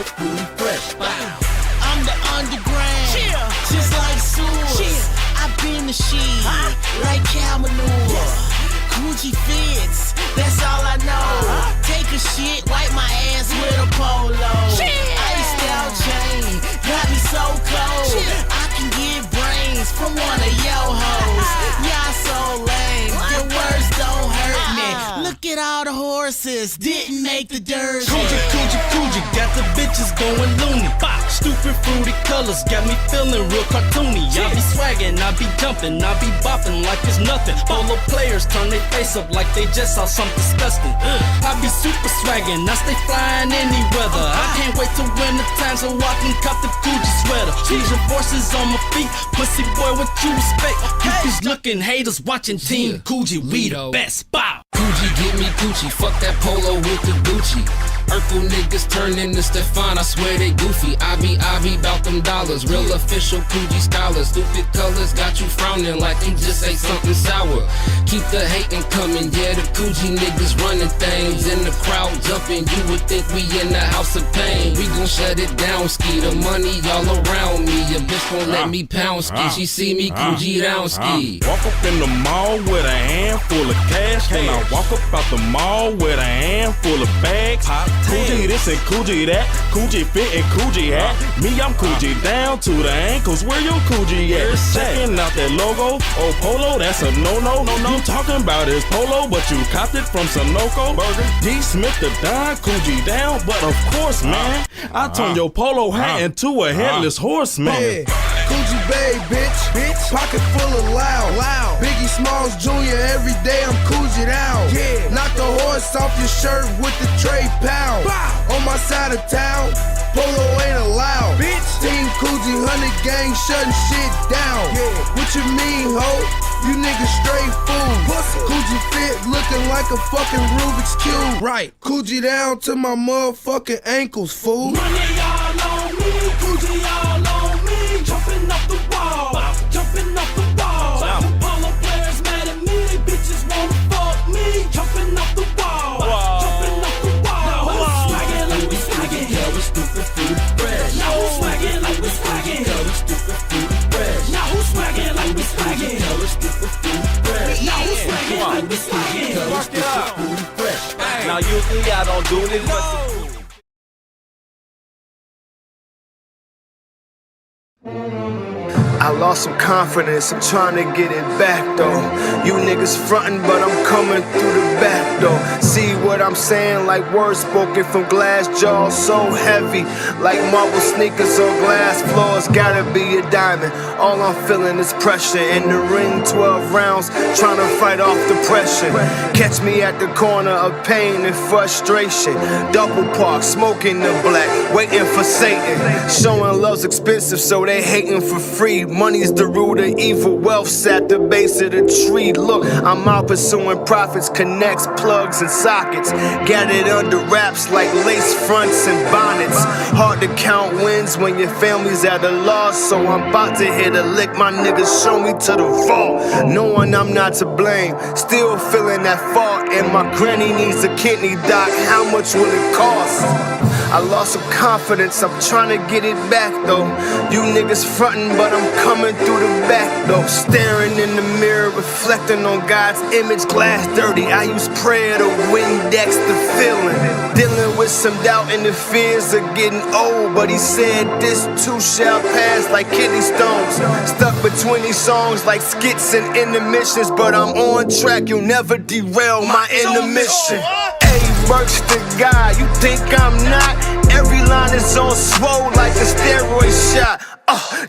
stupid, fruity, fresh. Bow. I'm the underground, just like sewers. I've been the shit, like cow manure. Gucci fits, that's all I know. Take a shit, wipe my ass with a polo. Iced out chain, got me so cold. I can get brains from one of your hoes. Y'all so lame, your words don't hurt me. Look at all the horses, didn't make the dirt. Coochie, got the bitches going loony. Stupid fruity colors got me feeling real cartoony. I be swaggin', I be jumping, I be bopping like it's nothing. Polo players turn their face up like they just saw something disgusting. I be super swaggin', I stay flying any weather. I can't wait till winter time so I can cop the Gucci sweater. Fusion forces on my feet, pussy boy, what you expect? Groupies looking, haters watching Team Gucci, we the best. Bow. Gucci, get me Gucci, fuck that polo with the Gucci. Urkel niggas turn into Stefan, I swear they goofy. I be bout them dollars, real official Gucci scholars. Stupid colors got you frowning like you just ate something sour. Keep the hating coming, yeah, the Gucci niggas running things. In the crowd jumping, you would think we in the house of pain. We gon' shut it down, ski, the money all around me. Your bitch won't let me pound ski, she see me Gucci down ski. Walk up in the mall with a handful of cash. Then I walk up out the mall with a handful of bags. Gucci this and Gucci that, Gucci fit and Gucci hat. Me, I'm Gucci down to the ankles. Where your Gucci at? Checking out that logo. Oh, polo, that's a no-no. You talking about his polo, but you copped it from Sunoco. D. Smith the Don, Gucci down, but of course, man, I turn your polo hat into a headless horseman. Gucci Bay, bitch. Pocket full of loud. Biggie Smalls Jr. every day I'm Gucci'd out. Knock the horse off your shirt with the tray pound. On my side of town, polo ain't allowed. Team Gucci 100 gang shutting shit down. What you mean, ho? You niggas straight fools. Gucci fit looking like a fucking Rubik's Cube. Right. Gucci down to my motherfucking ankles, fool. Money all on me, Gucci all on me. Jumping off the wall, jumping off the wall. Polo players mad at me, they bitches wanna fuck me. Jumping off the wall, jumping off the wall. Now who's swaggin' like we swaggin'? Yeah, we stupid fruity fresh. Now who's swaggin' like we swaggin'? Yeah, we stupid fruity fresh. Now who's swaggin' like we swaggin'? Yeah, we stupid fruity fresh. Now who's swaggin' like we swaggin'? Yeah, we stupid fruity fresh. Now usually I don't do this, but I lost some confidence, I'm trying to get it back though. You niggas frontin', but I'm coming through the back though. See what I'm saying, like words spoken from glass jaws, so heavy, like marble sneakers on glass floors. Gotta be a diamond, all I'm feeling is pressure. In the ring, 12 rounds, trying to fight off the pressure. Catch me at the corner of pain and frustration. Double park, smoking the black, waiting for Satan. Showing love's expensive, so they hating for free. Money's the root of evil, wealth's at the base of the tree. Look, I'm out pursuing profits, connects, plugs, and sockets. Got it under wraps like lace fronts and bonnets. Hard to count wins when your family's at a loss, so I'm about to hit a lick. My niggas show me to the vault, knowing I'm not to blame. Still feeling that fault, and my granny needs a kidney, doc. How much will it cost? I lost some confidence, I'm trying to get it back though. You niggas frontin', but I'm coming through the back though. Staring in the mirror, reflecting on God's image, glass dirty. I use prayer to Windex the feeling. Dealing with some doubt and the fears of getting old, but he said this too shall pass like kidney stones. Stuck between these songs like skits and intermissions, but I'm on track, you'll never derail my intermission. Works to God, you think I'm not? Every line is on swole like a steroid shot.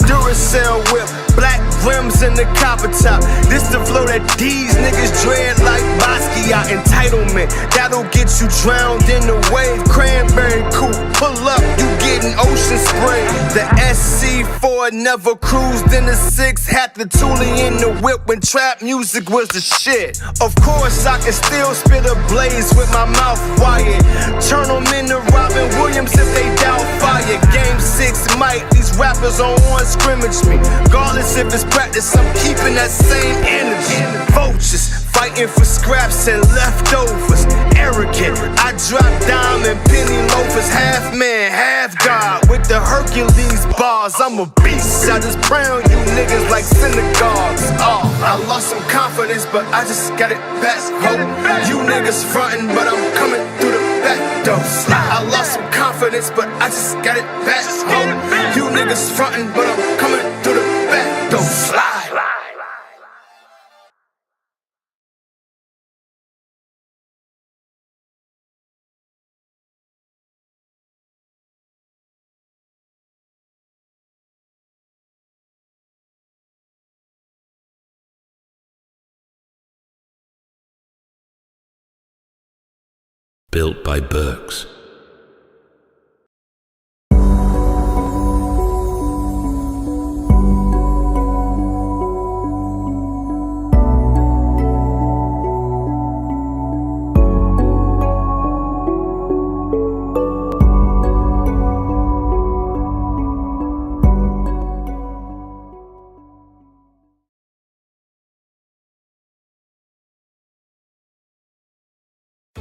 Duracell whip, black rims in the copper top. This the flow that these niggas dread like Basquiat. Entitlement, that'll get you drowned in the wave. Cranberry coupe, pull up, you getting ocean spray. The SC4 never cruised in the 6. Had the toolie in the whip when trap music was the shit. Of course I can still spit a blaze with my mouth wired. Turn them into Robin Williams if they doubt fire. Game 6 might, these rappers on one scrimmage me. Regardless if it's practice, I'm keeping that same energy. Vultures fighting for scraps and leftovers. arrogant. I drop diamond penny loafers, half man, half God. With the Hercules bars, I'm a beast. I just pray on you niggas like synagogues. Oh, I lost some confidence, but I just got it back. Hope you niggas frontin', but I'm coming through the back door. I lost some confidence, but I just got it back. Hope you niggas frontin', but I'm coming through the back door. Slide. Built by Burks.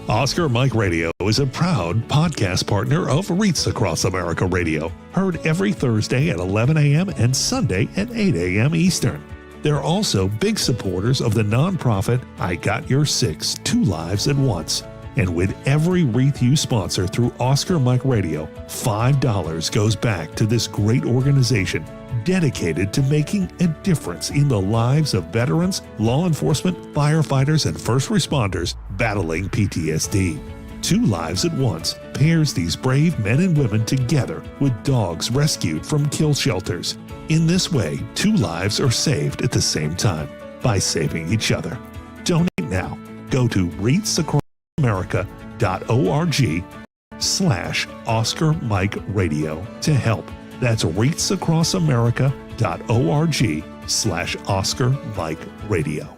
Oscar Mike Radio is a proud podcast partner of Wreaths Across America Radio, heard every Thursday at 11 a.m. and Sunday at 8 a.m. Eastern. They're also big supporters of the nonprofit I Got Your Six, 2 Lives at Once. And with every wreath you sponsor through Oscar Mike Radio, $5 goes back to this great organization dedicated to making a difference in the lives of veterans, law enforcement, firefighters, and first responders battling PTSD. 2 Lives at Once pairs these brave men and women together with dogs rescued from kill shelters. In this way, 2 lives are saved at the same time by saving each other. Donate now. Go to wreathsacrossamerica.org/Oscar Mike Radio to help. That's wreathsacrossamerica.org/Oscar Mike Radio.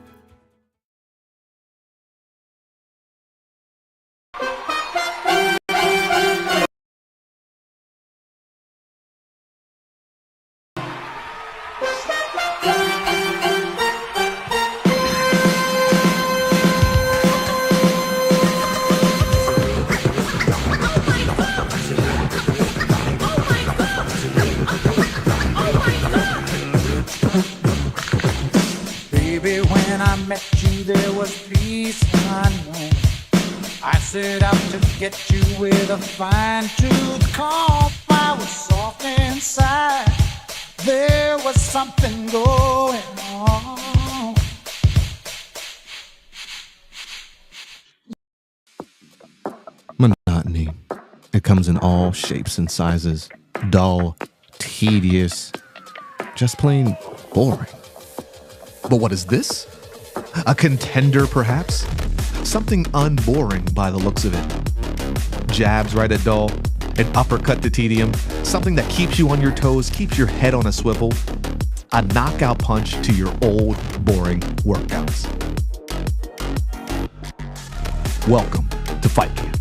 Get you with a fine-tooth comb. I was soft inside. There was something going on. Monotony. It comes in all shapes and sizes. Dull, tedious, just plain boring. But what is this? A contender, perhaps? Something unboring by the looks of it. Jabs right at dull, an uppercut to tedium, something that keeps you on your toes, keeps your head on a swivel, a knockout punch to your old, boring workouts. Welcome to Fight Camp.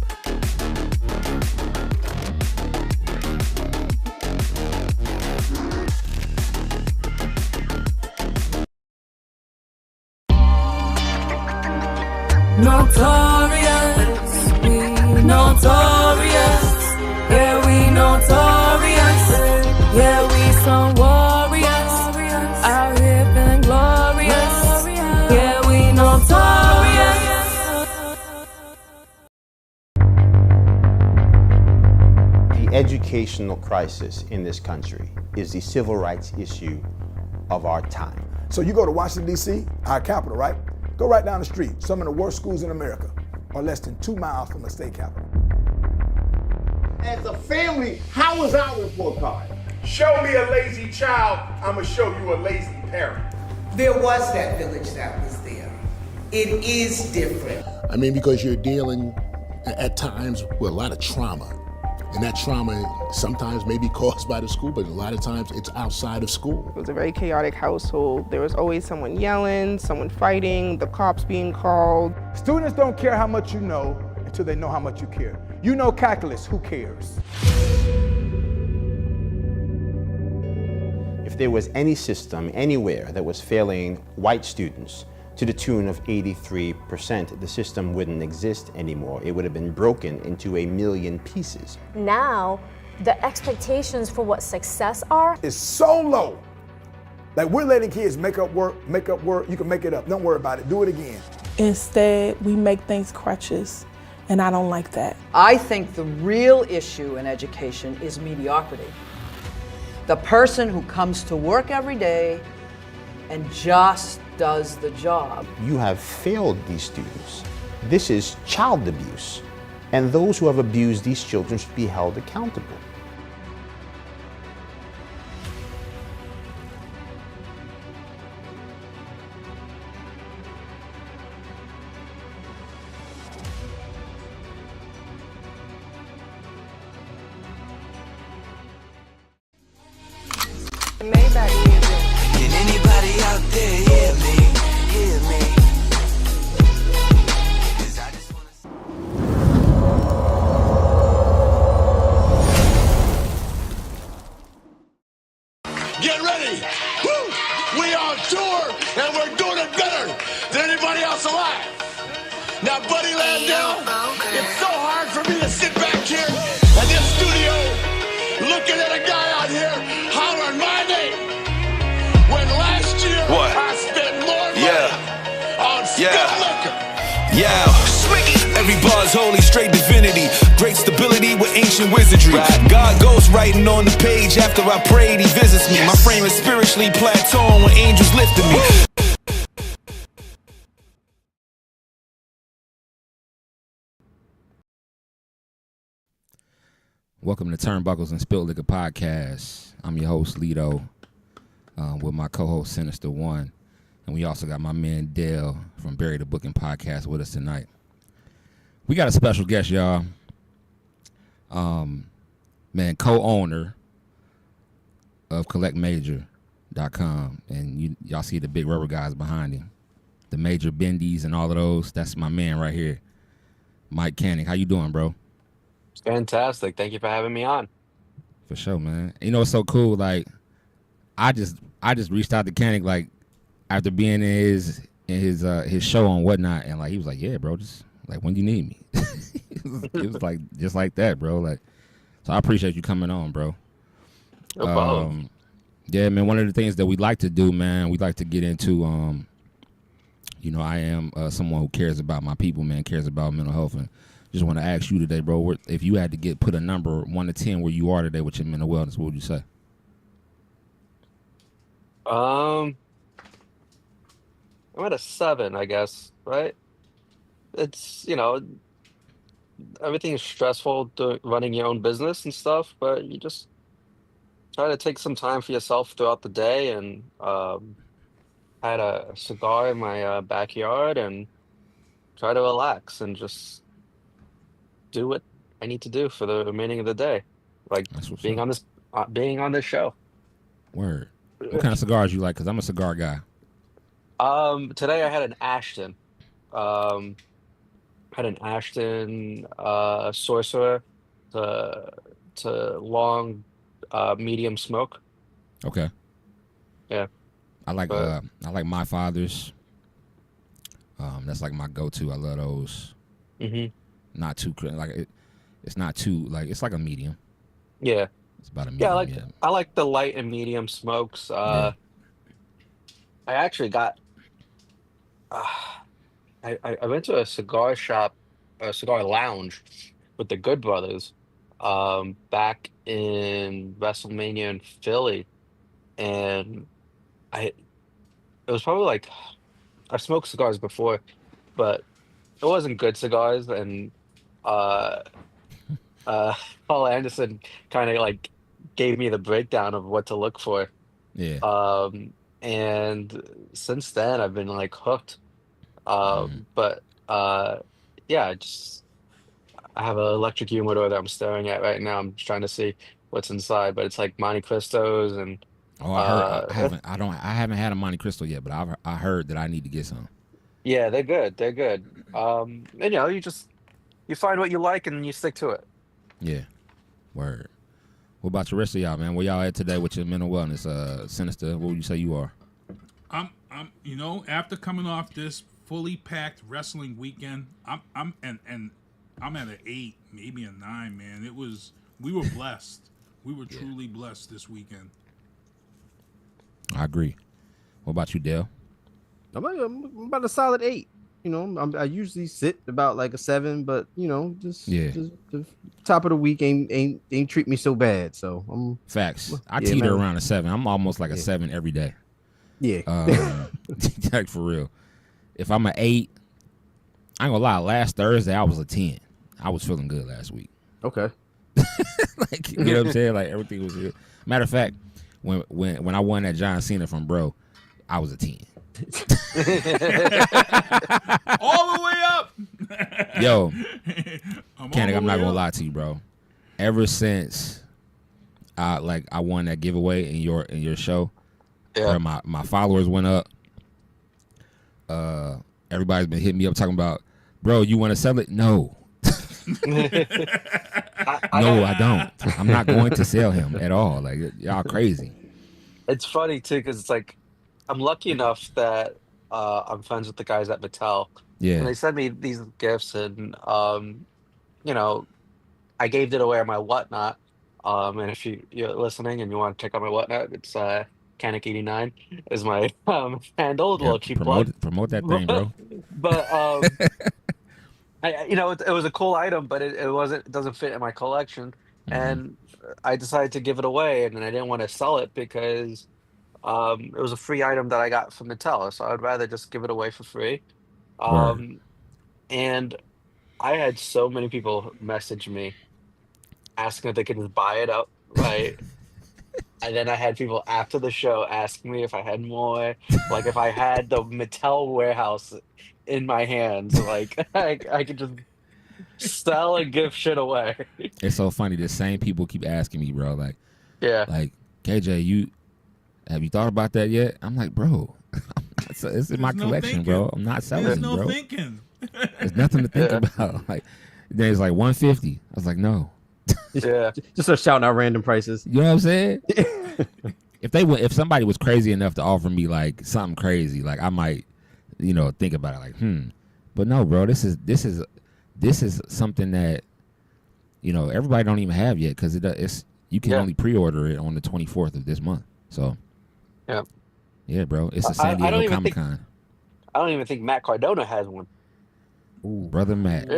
Notorious, we notorious, yeah we notorious, yeah we some warriors, out here feeling glorious, yeah we notorious. The educational crisis in this country is the civil rights issue of our time. So you go to Washington, D.C., our capital, right? Go right down the street. Some of the worst schools in America are less than 2 miles from the state capital. As a family, how was our report card? Show me a lazy child, I'ma show you a lazy parent. There was that village that was there. It is different. I mean, because you're dealing at times with a lot of trauma. And that trauma sometimes may be caused by the school, but a lot of times it's outside of school. It was a very chaotic household. There was always someone yelling, someone fighting, the cops being called. Students don't care how much you know until they know how much you care. You know calculus, who cares? If there was any system anywhere that was failing white students, to the tune of 83%. The system wouldn't exist anymore. It would have been broken into a million pieces. Now, the expectations for what success are is so low. Like, we're letting kids make up work. You can make it up. Don't worry about it. Do it again. Instead, we make things crutches, and I don't like that. I think the real issue in education is mediocrity. The person who comes to work every day and just does the job. You have failed these students. This is child abuse. And those who have abused these children should be held accountable. Can anybody out there hear me? Hear me? Get ready! Woo! We are on tour and we're doing it better than anybody else alive. Now, Buddy Landell, it's so hard for me to sit back here in this studio looking at a guy out here hollering my name when last year I spent more money on Spilt liquor. Yeah, every bar's holy, straight divinity. Great stability with ancient wizardry. God goes writing on the page after I prayed, he visits me. My frame is spiritually plateauing when angels lifted me. Welcome to Turnbuckles and Spilt Liquor Podcast. I'm your host, Lito, with my co-host, Sinista1. And we also got my man, Dale, from Bury the Booking Podcast with us tonight. We got a special guest, y'all. Man, co-owner of CollectMajor.com. And y'all see the big rubber guys behind him. The Major Bendies and all of those. That's my man right here, Mike Kanik. How you doing, bro? Fantastic. Thank you for having me on. For sure, man. You know what's so cool? Like, I just reached out to Kanik, like, after being in his show and whatnot, and like he was like, "Yeah, bro, just like when do you need me?" It was like just like that, bro. Like, so I appreciate you coming on, bro. No problem. Yeah, man. One of the things that we like to do, man, we like to get into. You know, I am someone who cares about my people, man, cares about mental health, and just want to ask you today, bro. If you had to put a number 1 to 10 where you are today with your mental wellness, what would you say? I'm at a 7, I guess, right? It's, you know, everything is stressful running your own business and stuff, but you just try to take some time for yourself throughout the day. And had a cigar in my backyard and try to relax and just do what I need to do for the remaining of the day, like being on this show. Word. What kind of cigars you like? Because I'm a cigar guy. Today I had an Ashton. Sorcerer to long medium smoke. Okay. Yeah. I like My Father's. That's like my go-to. I love those. Not too it's not too like it's like a medium. Yeah. It's about a medium. Yeah, I like the light and medium smokes. I actually got I went to a cigar shop, a cigar lounge with the Good Brothers back in WrestleMania in Philly, and it was probably like I've smoked cigars before, but it wasn't good cigars, and Paul Anderson kind of like gave me the breakdown of what to look for. Yeah. And since then I've been like hooked. But yeah, I have an electric humidor that I'm staring at right now. I'm trying to see what's inside, but it's like Monte Cristos and I haven't had a Monte Cristo yet, but I heard that I need to get some. Yeah, they're good. And you know, you find what you like and you stick to it. Yeah. Word. What about the rest of y'all, man? Where y'all at today with your mental wellness? Sinister, what would you say you are? You know, after coming off this fully packed wrestling weekend, I'm at an 8, maybe a 9, man. We were blessed. We were truly blessed this weekend. I agree. What about you, Dale? I'm about a solid 8. You know, I usually sit about like a 7, but you know, just the top of the week ain't treat me so bad. So I'm facts. I teeter around a 7. I'm almost like a 7 every day. Yeah, like for real. If I'm an 8, I ain't gonna lie. Last Thursday I was a 10. I was feeling good last week. Okay. Like, you know what I'm saying? Like everything was good. Matter of fact, when I won that John Cena from Bro, I was a 10. All the way up. Yo, Kanik, I'm not gonna lie to you, bro. Ever since I won that giveaway in your show, where my followers went up, everybody's been hitting me up talking about, bro, you want to sell it? No. No, I don't. I'm not going to sell him at all. Like, y'all crazy. It's funny too, because it's like I'm lucky enough that I'm friends with the guys at Mattel. Yeah. And they send me these gifts, and you know, I gave it away on my whatnot. And if you're listening and you want to check out my whatnot, it's Kanik89 is my handle. Yeah, Little cheap plug. promote that thing, bro. But you know, it was a cool item, but it doesn't fit in my collection, and I decided to give it away, and I didn't want to sell it because it was a free item that I got from Mattel, so I'd rather just give it away for free. And I had so many people message me asking if they could just buy it up, right? And then I had people after the show asking me if I had more, like if I had the Mattel warehouse in my hands, like I could just sell and give shit away. It's so funny. The same people keep asking me, bro. Like, like KJ, have you thought about that yet? I'm like, bro, it's in my collection, bro. I'm not selling it, bro. There's no thinking. There's nothing to think about. Like, there's like 150. I was like, no. Just start shouting out random prices. You know what I'm saying? If somebody was crazy enough to offer me like something crazy, like I might, you know, think about it. Like, but no, bro. This is something that, you know, everybody don't even have yet because it's you can only pre-order it on the 24th of this month. So, yeah, bro. It's a San Diego Comic Con. I don't even think Matt Cardona has one. Ooh, brother Matt.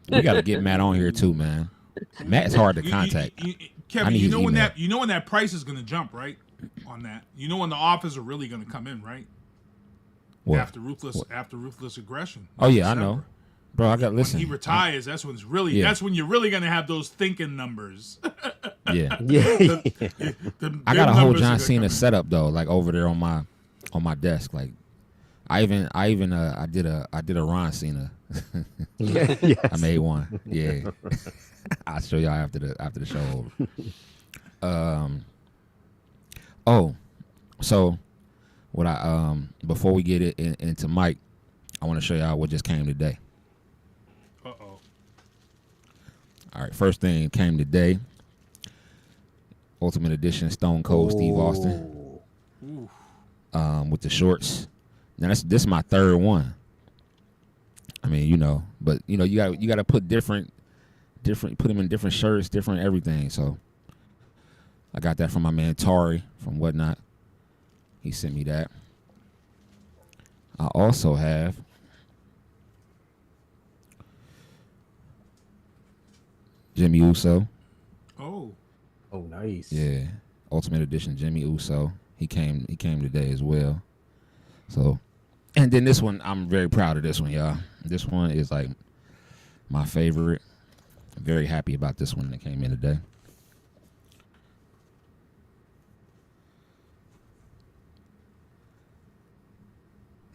We got to get Matt on here too, man. Matt's hard to contact. Kevin, you know when that price is going to jump, right? On that, you know when the offers are really going to come in, right? What? After ruthless aggression. Oh yeah, I know, bro. I got listen. When he retires, that's when it's really. That's when you're really going to have those thinking numbers. Yeah. I got a whole John Cena setup though, like over there on my desk. Like I did a Ron Cena. Yes. I made one. Yeah. I'll show y'all after the show over. So what I before we get it into Mike, I want to show y'all what just came today. Uh-oh. All right, first thing came today. Ultimate Edition Stone Cold Steve Austin. With the shorts. Now this is my third one. I mean, you know, but you know, you got to put different put them in different shirts, different everything. So I got that from my man Tari from Whatnot. He sent me that. I also have Jimmy Uso. Oh, nice. Yeah, Ultimate Edition Jimmy Uso. He came today as well. So, and then this one, I'm very proud of this one, y'all. This one is like my favorite. I'm very happy about this one that came in today.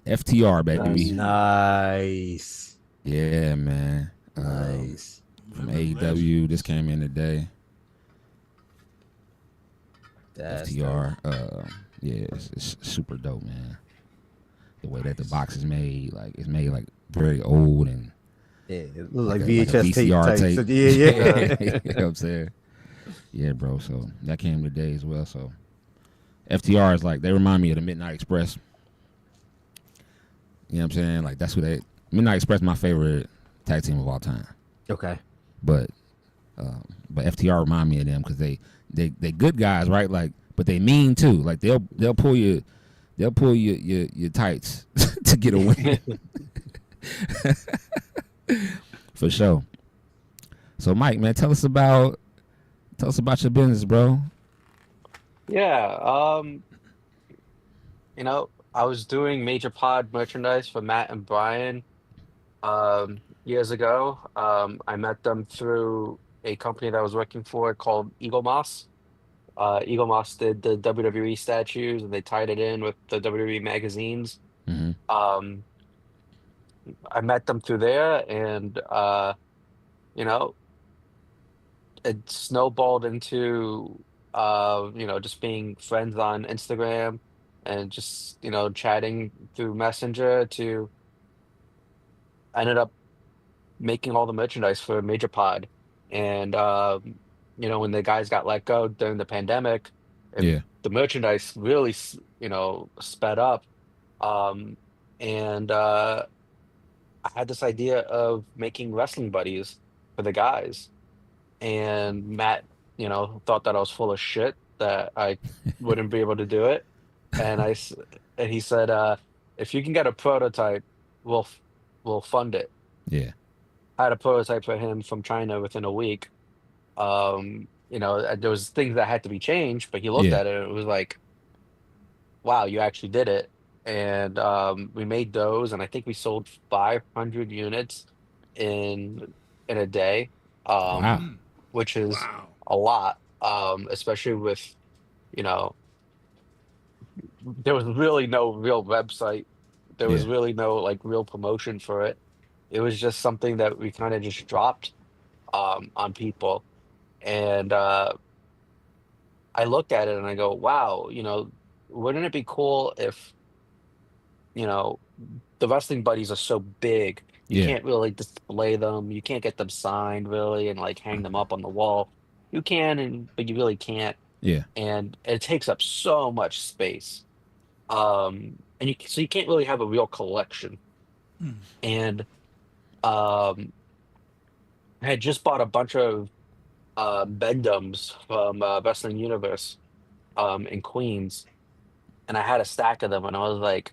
FTR, baby. Nice. Yeah, man. Nice. From AEW, this came in today. That's FTR. Yeah, it's super dope, man. The way that the box is made, like it's made like very old and it looks like like VHS VCR tape. So, yeah. You know what I'm saying? Yeah, bro. So that came today as well. So FTR is like, they remind me of the Midnight Express. You know what I'm saying? Like that's who they. Midnight Express my favorite tag team of all time. Okay. But FTR remind me of them because they good guys, right? Like, but they mean too. Like they'll pull your tights to get a win. For sure. So Mike, man, tell us about your business, bro. Yeah, you know, I was doing Major Pod merchandise for Matt and Brian years ago. I met them through a company that I was working for called Eagle Moss. Eagle Moss did the WWE statues and they tied it in with the WWE magazines. Mm-hmm. I met them through there, and you know, it snowballed into you know, just being friends on Instagram and just, you know, chatting through Messenger to I ended up making all the merchandise for Major Pod. And you know, when the guys got let go during the pandemic, Yeah. the merchandise really, you know, sped up. And I had this idea of making wrestling buddies for the guys. And Matt, you know, thought that I was full of shit, that I wouldn't be able to do it. And and he said, if you can get a prototype, we'll fund it. Yeah. I had a prototype for him from China within a week. You know, there was things that had to be changed, but he looked at it and it was like, wow, you actually did it. And we made those, and I think we sold 500 units in a day, Wow. which is a lot, especially with, you know, there was really no real website. There was really no like real promotion for it. It was just something that we kind of just dropped on people. And I looked at it and I go, wow, you know, wouldn't it be cool if, you know, the wrestling buddies are so big, you can't really display them. You can't get them signed really and like hang them up on the wall. You can, but you really can't. Yeah. And it takes up so much space. And so you can't really have a real collection. And I had just bought a bunch of Bendums from Wrestling Universe in Queens, and I had a stack of them, and I was like,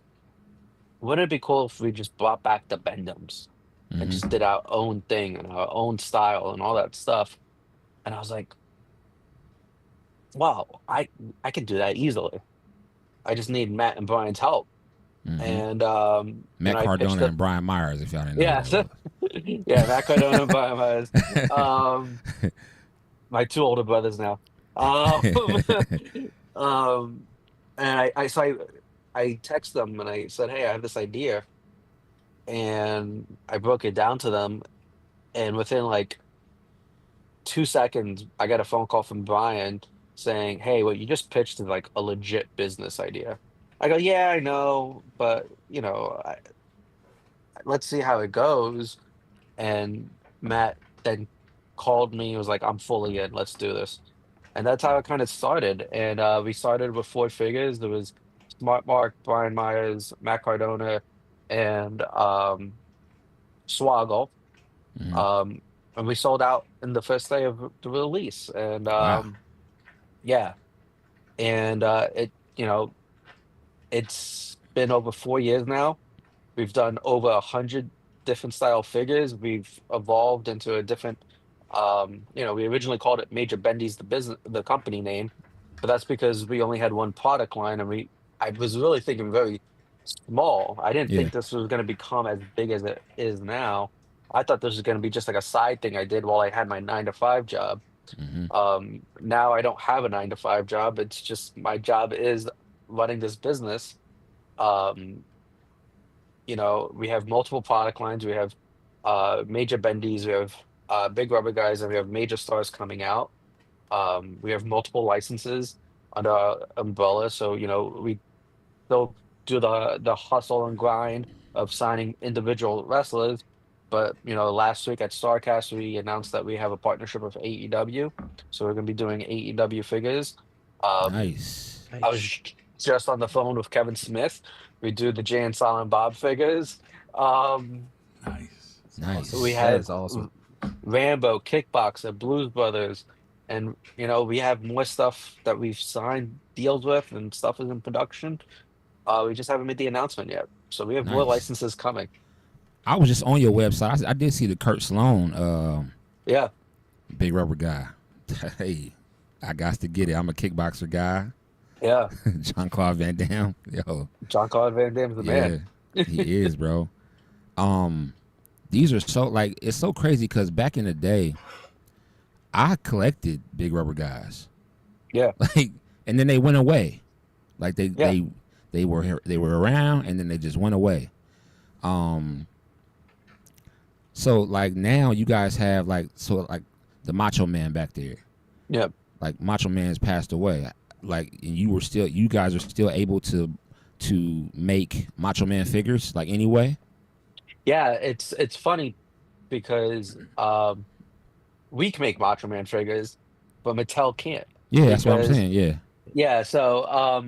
wouldn't it be cool if we just brought back the Bendums and just did our own thing and our own style and all that stuff? And I was like, wow, I could do that easily. I just need Matt and Brian's help. And Matt Cardona and Brian Myers, if y'all didn't know. Yeah, Matt Cardona and Brian Myers. My two older brothers now. And I text them and I said, hey, I have this idea. And I broke it down to them. And within like 2 seconds, I got a phone call from Brian saying, hey, what you just pitched is like a legit business idea. I go, yeah, I know, but you know, let's see how it goes. And Matt then called me. He was like, I'm fully in. Let's do this. And that's how it kind of started. And we started with 4 figures. There was Smart Mark, Brian Myers, Matt Cardona, and Swoggle. And we sold out in the first day of the release. And yeah. And it, you know, it's been over 4 years now. We've done over 100 different style figures. We've evolved into a different, you know, we originally called it Major Bendy's the company name, but that's because we only had one product line, and I was really thinking very small. I didn't think this was going to become as big as it is now. I thought this was going to be just like a side thing I did while I had my 9-to-5 job. Now I don't have a 9-to-5 job. It's just my job is running this business. You know, we have multiple product lines. We have Major Bendies, we have Big Rubber Guys, and we have Major Stars coming out. We have multiple licenses under our umbrella. So, you know, we still do the hustle and grind of signing individual wrestlers. But, you know, last week at StarCast, we announced that we have a partnership with AEW. So we're going to be doing AEW figures. Nice. I just on the phone with Kevin Smith. We do the Jay and Silent Bob figures. Nice. We That had is awesome. Rambo, Kickboxer, Blues Brothers, and we have more stuff that we've signed deals with, and stuff is in production. We just haven't made the announcement yet, so we have more Nice. licenses coming. I was just on your website. I did see the Kurt Sloan. Yeah. Big rubber guy. Hey, I got to get it. I'm a kickboxer guy. Yeah. Jean-Claude Van Damme. Yo. Jean-Claude Van Damme's the man. He is, bro. These are so it's so crazy because back in the day, I collected big rubber guys. Yeah. And then they went away. They were around and then they just went away. So now you guys have the Macho Man back there. Yep. Macho Man's passed away. And you guys are still able to make Macho Man figures anyway. Yeah, it's funny because we can make Macho Man figures, but Mattel can't. Yeah, that's what I'm saying. Yeah. Yeah. So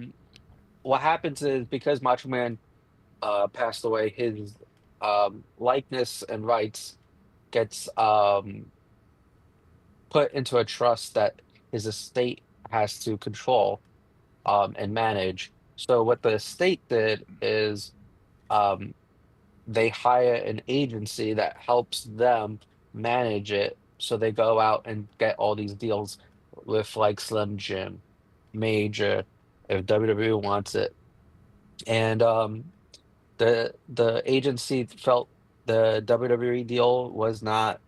what happens is because Macho Man passed away, his likeness and rights gets put into a trust that his estate has to control and manage. So what the estate did is they hire an agency that helps them manage it. So they go out and get all these deals with Slim Jim, Major, if WWE wants it. And the agency felt the WWE deal was not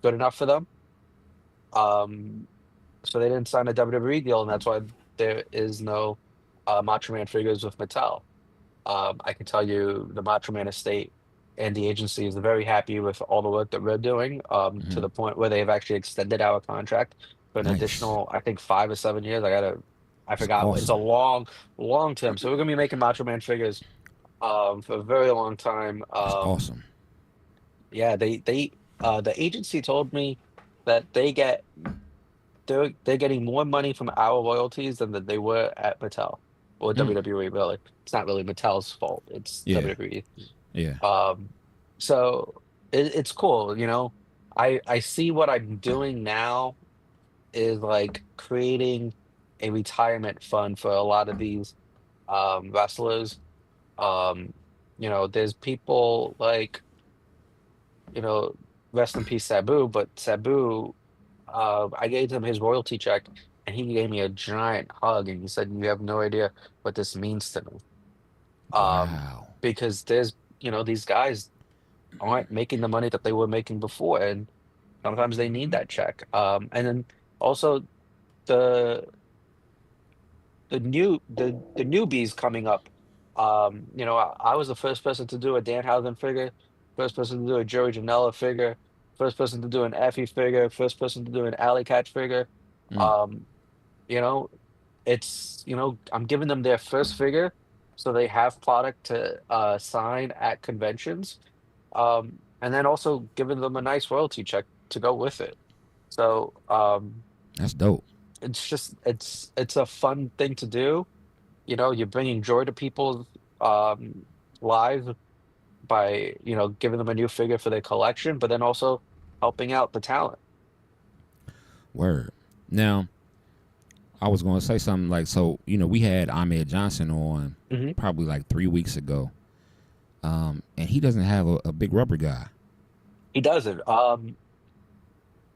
good enough for them. So they didn't sign a WWE deal, and that's why there is no Macho Man figures with Mattel. I can tell you the Macho Man estate and the agency is very happy with all the work that we're doing, to the point where they've actually extended our contract for an additional, I think, 5 or 7 years. I forgot. Awesome. It's a long term. So we're gonna be making Macho Man figures for a very long time. That's awesome. Yeah, the agency told me that they're getting more money from our royalties than that they were at Mattel or WWE. Really, it's not really Mattel's fault. It's WWE. Yeah. So it's cool. I see what I'm doing now is creating a retirement fund for a lot of these wrestlers. There's people rest in peace Sabu, but Sabu, I gave him his royalty check and he gave me a giant hug and he said, "You have no idea what this means to me." Wow. Because there's, these guys aren't making the money that they were making before, and sometimes they need that check. And then also the newbies coming up. I was the first person to do a Danhausen figure, first person to do a Joey Janela figure, first person to do an Effie figure, first person to do an Alley Catch figure. It's I'm giving them their first figure, so they have product to sign at conventions, and then also giving them a nice royalty check to go with it. So that's dope. It's just it's a fun thing to do. You're bringing joy to people's lives by giving them a new figure for their collection, but then also helping out the talent. Word. Now, I was going to say something we had Ahmed Johnson on probably 3 weeks ago, and he doesn't have a big rubber guy. He doesn't.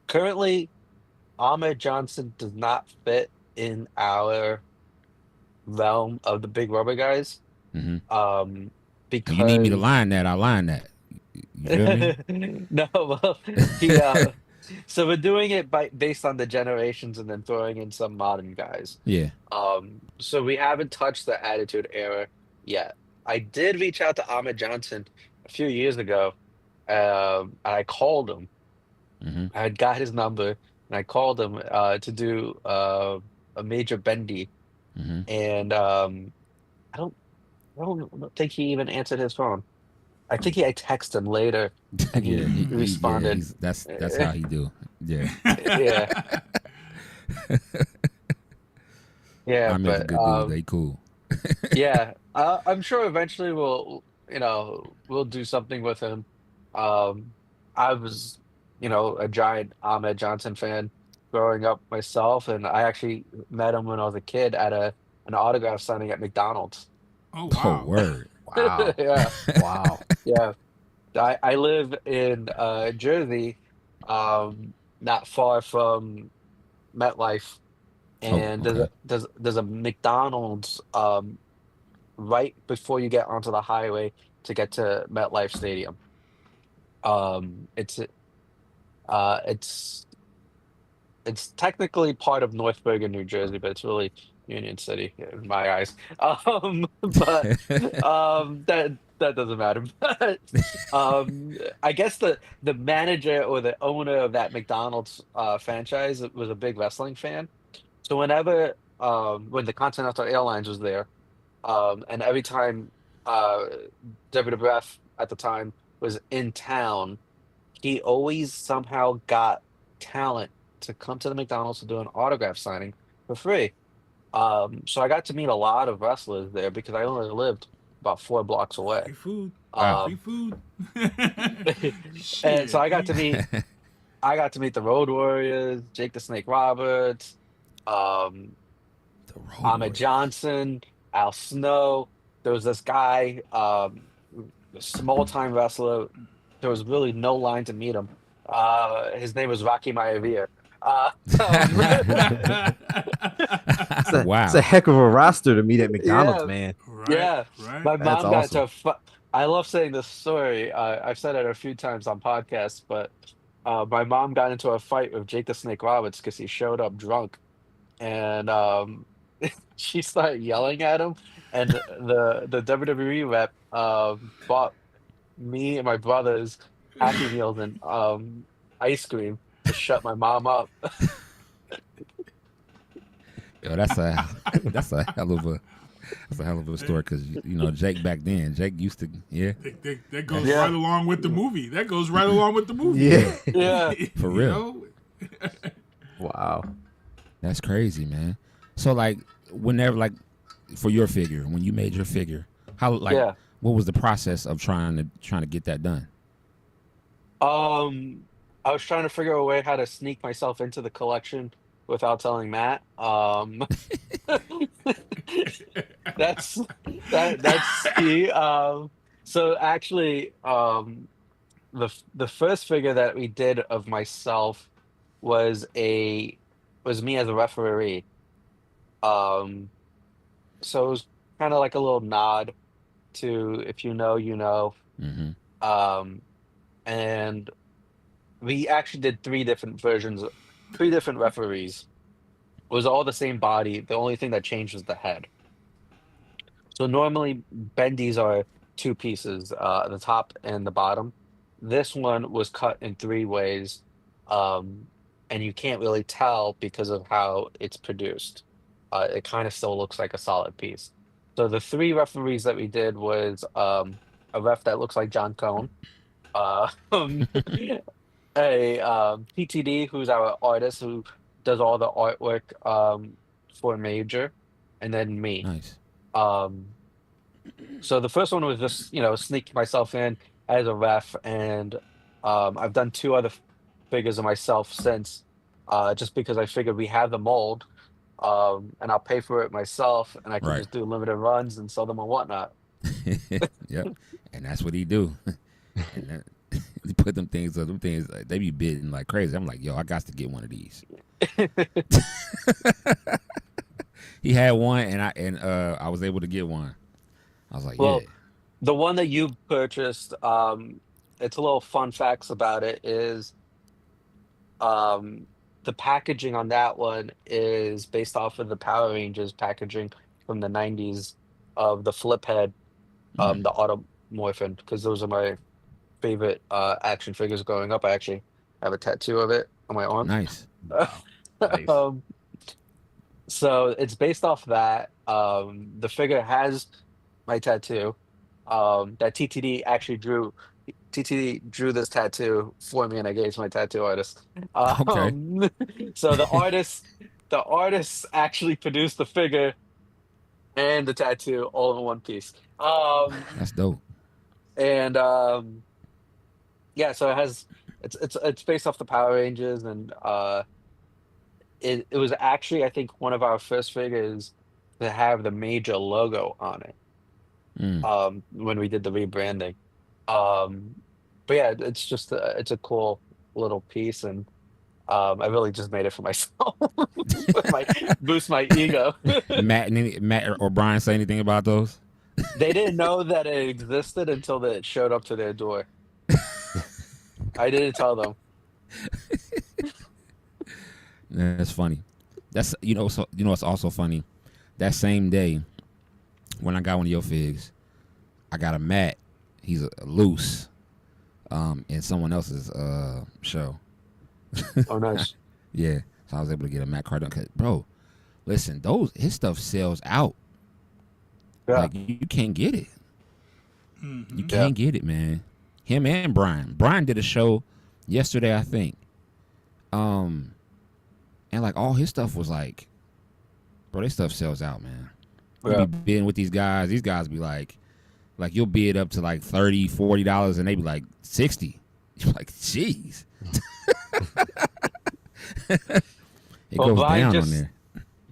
Currently, Ahmed Johnson does not fit in our realm of the big rubber guys. Because you need me to line that, I'll line that. You feel me? No, well, so we're doing it based on the generations and then throwing in some modern guys. Yeah. So we haven't touched the Attitude Era yet. I did reach out to Ahmed Johnson a few years ago, and I called him. I had got his number, and I called him to do a major bendy, and I don't think he even answered his phone. I think I texted him later, and he responded. Yeah, that's how he do. Yeah. Yeah. Yeah, I met the but good dude. They cool. yeah, I'm sure eventually we'll do something with him. Um, I was, a giant Ahmed Johnson fan growing up myself, and I actually met him when I was a kid at an autograph signing at McDonald's. Oh Oh, wow. word. Wow. Yeah, Wow. yeah. I live in Jersey, not far from MetLife, Oh, and okay. there's a McDonald's right before you get onto the highway to get to MetLife Stadium. It's uh it's it's technically part of North Bergen, New Jersey, but it's really Union City in my eyes. But that doesn't matter. But I guess the manager or the owner of that McDonald's franchise was a big wrestling fan. So whenever when the Continental Airlines was there, and every time uh, WWF at the time was in town, he always somehow got talent to come to the McDonald's to do an autograph signing for free. So I got to meet a lot of wrestlers there because I only lived about 4 blocks away. Free food. Wow. Free food. And so Shit. I got to meet the Road Warriors, Jake the Snake Roberts, um, Ahmed Johnson, Al Snow. There was this guy, a small time wrestler. There was really no line to meet him. His name was Rocky Maivia. It's a heck of a roster to meet at McDonald's, Yeah, man. yeah. Right. My That's mom got awesome. to. I love saying this story. I've said it a few times on podcasts, but my mom got into a fight with Jake the Snake Roberts because he showed up drunk, and she started yelling at him. And the WWE rep bought me and my brothers Happy Meals and ice cream to shut my mom up. Yo, that's a hell of a story because Jake back then. Jake used to That goes Yeah. right along with the movie. That goes right along with the movie. Yeah. Yeah. For You real. know? Wow. That's crazy, man. So like whenever for your figure, when you made your figure, how Yeah. what was the process of trying to get that done? I was trying to figure a way how to sneak myself into the collection without telling Matt. That's key. So actually, the first figure that we did of myself was me as a referee. So it was kind of like a little nod to if you know, you know. Mm-hmm. And we actually did 3 different referees. It was all the same body. The only thing that changed was the head. So normally bendies are 2 pieces, the top and the bottom. This one was cut in 3 ways, and you can't really tell because of how it's produced. It kind of still looks like a solid piece. So the 3 referees that we did was a ref that looks like John Cone, a PTD who's our artist who does all the artwork for Major, and then me. Nice. So the first one was just sneak myself in as a ref, and I've done 2 other figures of myself since, just because I figured we have the mold, and I'll pay for it myself, and I can Right. just do limited runs and sell them on Whatnot. Yep. And that's what he do. And that, he put them things they be bidding like crazy. I'm like, yo, I got to get one of these. He had one, and I was able to get one. I was like, Well, yeah. the one that you purchased, it's a little fun facts about it is the packaging on that one is based off of the Power Rangers packaging from the 90s of the flip head, the Automorphin, because those are my favorite action figures growing up. I actually have a tattoo of it on my arm. Nice. Nice. So it's based off that. The figure has my tattoo. That TTD actually drew. TTD drew this tattoo for me, and I gave it to my tattoo artist. Okay. So the artist the artists actually produced the figure and the tattoo all in one piece. That's dope. And yeah, so it's based off the Power Rangers, and it was actually, I think, one of our first figures to have the major logo on it. When we did the rebranding. But yeah, it's just it's a cool little piece, and I really just made it for myself. Boost my ego. Matt or Brian say anything about those? They didn't know that it existed until it showed up to their door. I didn't tell them. That's funny. That's so it's also funny. That same day when I got one of your figs, I got a Matt. He's a loose in someone else's show. Oh, nice. Yeah, so I was able to get a Matt Cardone. Bro, listen, his stuff sells out. Yeah. Like you can't get it. You can't get it, man. Him and Brian. Brian did a show yesterday, I think. And like all his stuff was like, bro, this stuff sells out, man. You be bidding with these guys. These guys be like you'll bid up to like $30, $40, and they be like 60. You're like, jeez. It goes down on there.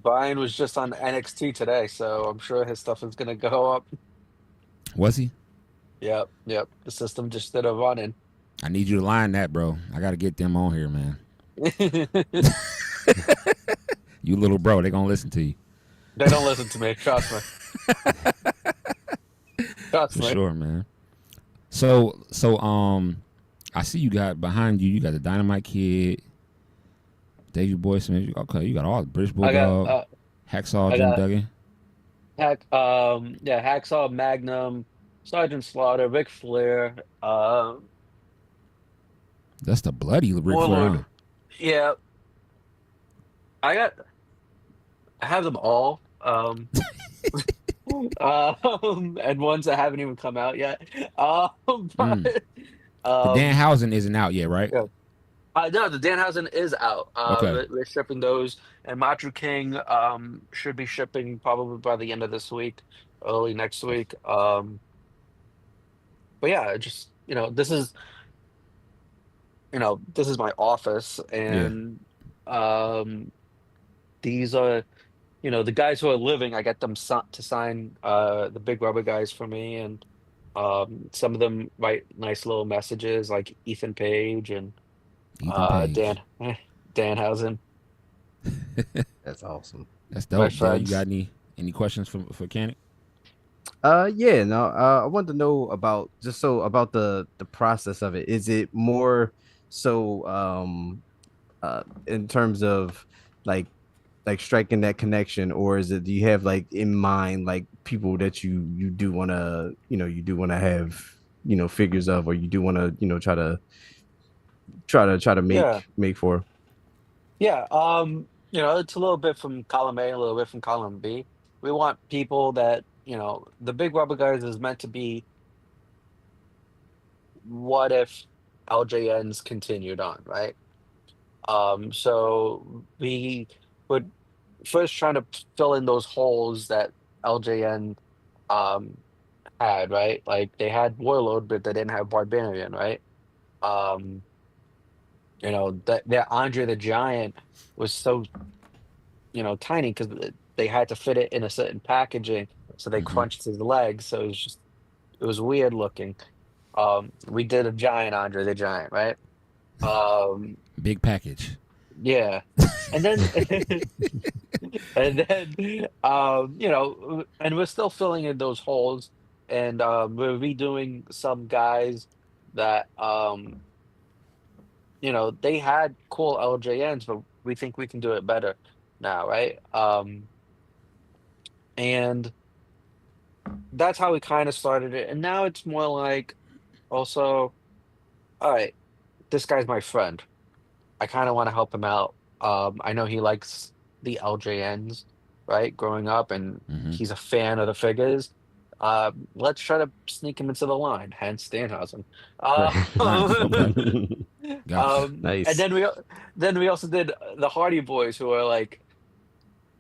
Brian was just on NXT today, so I'm sure his stuff is gonna go up. Was he? Yep. The system just started running. I need you to line that, bro. I gotta get them on here, man. You little bro, they gonna listen to you. They don't listen to me. Trust me. Trust me. For sure, man. So, I see you got behind you. You got the Dynamite Kid, Davey Boy Smith. Okay, you got all the British Bulldog, Hacksaw, Jim Duggan. Hacksaw, Magnum, Sergeant Slaughter, Ric Flair. That's the bloody Ric Flair. Yeah. I have them all. And ones that haven't even come out yet. The Danhausen isn't out yet, right? Yeah. No, the Danhausen is out. Okay. We're shipping those, and Matru King should be shipping probably by the end of this week, early next week. But yeah, just this is my office, and these are the guys who are living. I get them to sign the Big Rubber guys for me, and some of them write nice little messages, like Ethan Page and Danhausen. That's awesome. That's dope. You got any questions for Kanik? I wanted to know about the process of it. Is it more so in terms of like striking that connection, or do you have like in mind like people that you do want to have figures of, or you do want to try to make for? Yeah, it's a little bit from column A, a little bit from column B. We want people that the Big Rubber guys is meant to be. What if LJNs continued on, right? So we would first trying to fill in those holes that LJN had, right? Like they had Warlord, but they didn't have Barbarian, right? That Andre the Giant was so tiny because they had to fit it in a certain packaging, so they crunched his legs, so it was weird looking. We did a giant Andre the Giant, right? Big package. Yeah, and then and we're still filling in those holes, and we're redoing some guys that they had cool LJNs, but we think we can do it better now, right? And that's how we kind of started it, and now it's more like also, all right, this guy's my friend. I kind of want to help him out. I know he likes the LJNs, right? Growing up, and he's a fan of the figures. Let's try to sneak him into the line. Hence Danhausen. Nice. And then we also did the Hardy Boys, who are like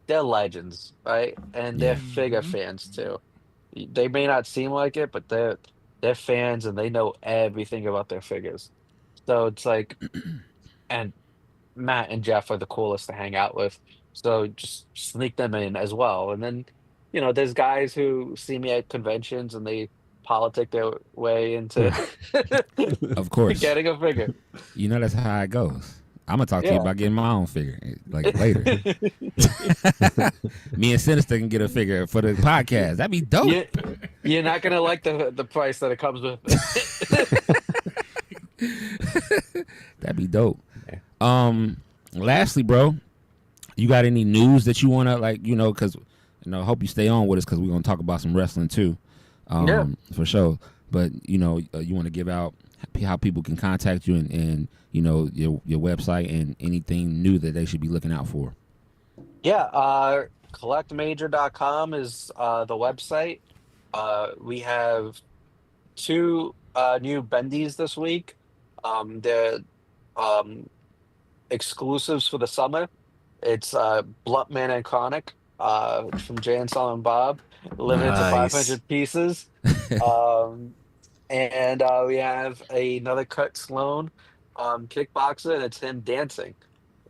they're legends, right? And they're figure fans too. They may not seem like it, but they're fans and they know everything about their figures. So it's like, and Matt and Jeff are the coolest to hang out with. So just sneak them in as well. And then, there's guys who see me at conventions and they politic their way into Of course. getting a figure. You know that's how it goes. I'm gonna talk to you Yeah. about getting my own figure, like later. Me and Sinister can get a figure for the podcast. That'd be dope. You're not gonna like the price that it comes with. That'd be dope. Lastly, bro, you got any news that you wanna because hope you stay on with us because we're gonna talk about some wrestling too. For sure. But you want to give out how people can contact you and your website and anything new that they should be looking out for. Yeah, collectmajor.com is the website. We have 2 new bendies this week. They're exclusives for the summer. It's Bluntman and Kanik from Jay and Silent Bob, limited to 500 pieces. And we have another Cut Sloan kickboxer, and it's him dancing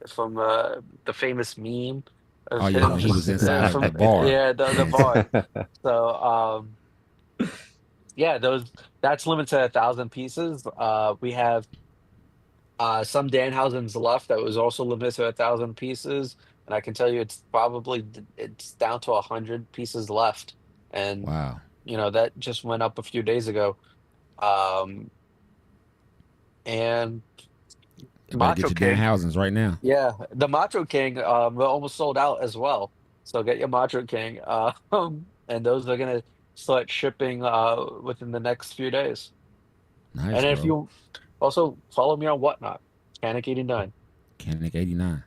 from the famous meme. Of him. When he was inside from, the bar. Yeah, the bar. So, that's limited to 1,000 pieces. We have some Danhausen's left that was also limited to 1,000 pieces, and I can tell you it's down to 100 pieces left. And wow, that just went up a few days ago. And Macho get your Danhausens right now. Yeah, the Macho King, we're almost sold out as well. So get your Macho King, and those are gonna start shipping within the next few days. Nice. And if you also follow me on Whatnot, Kanik89. Kanik89.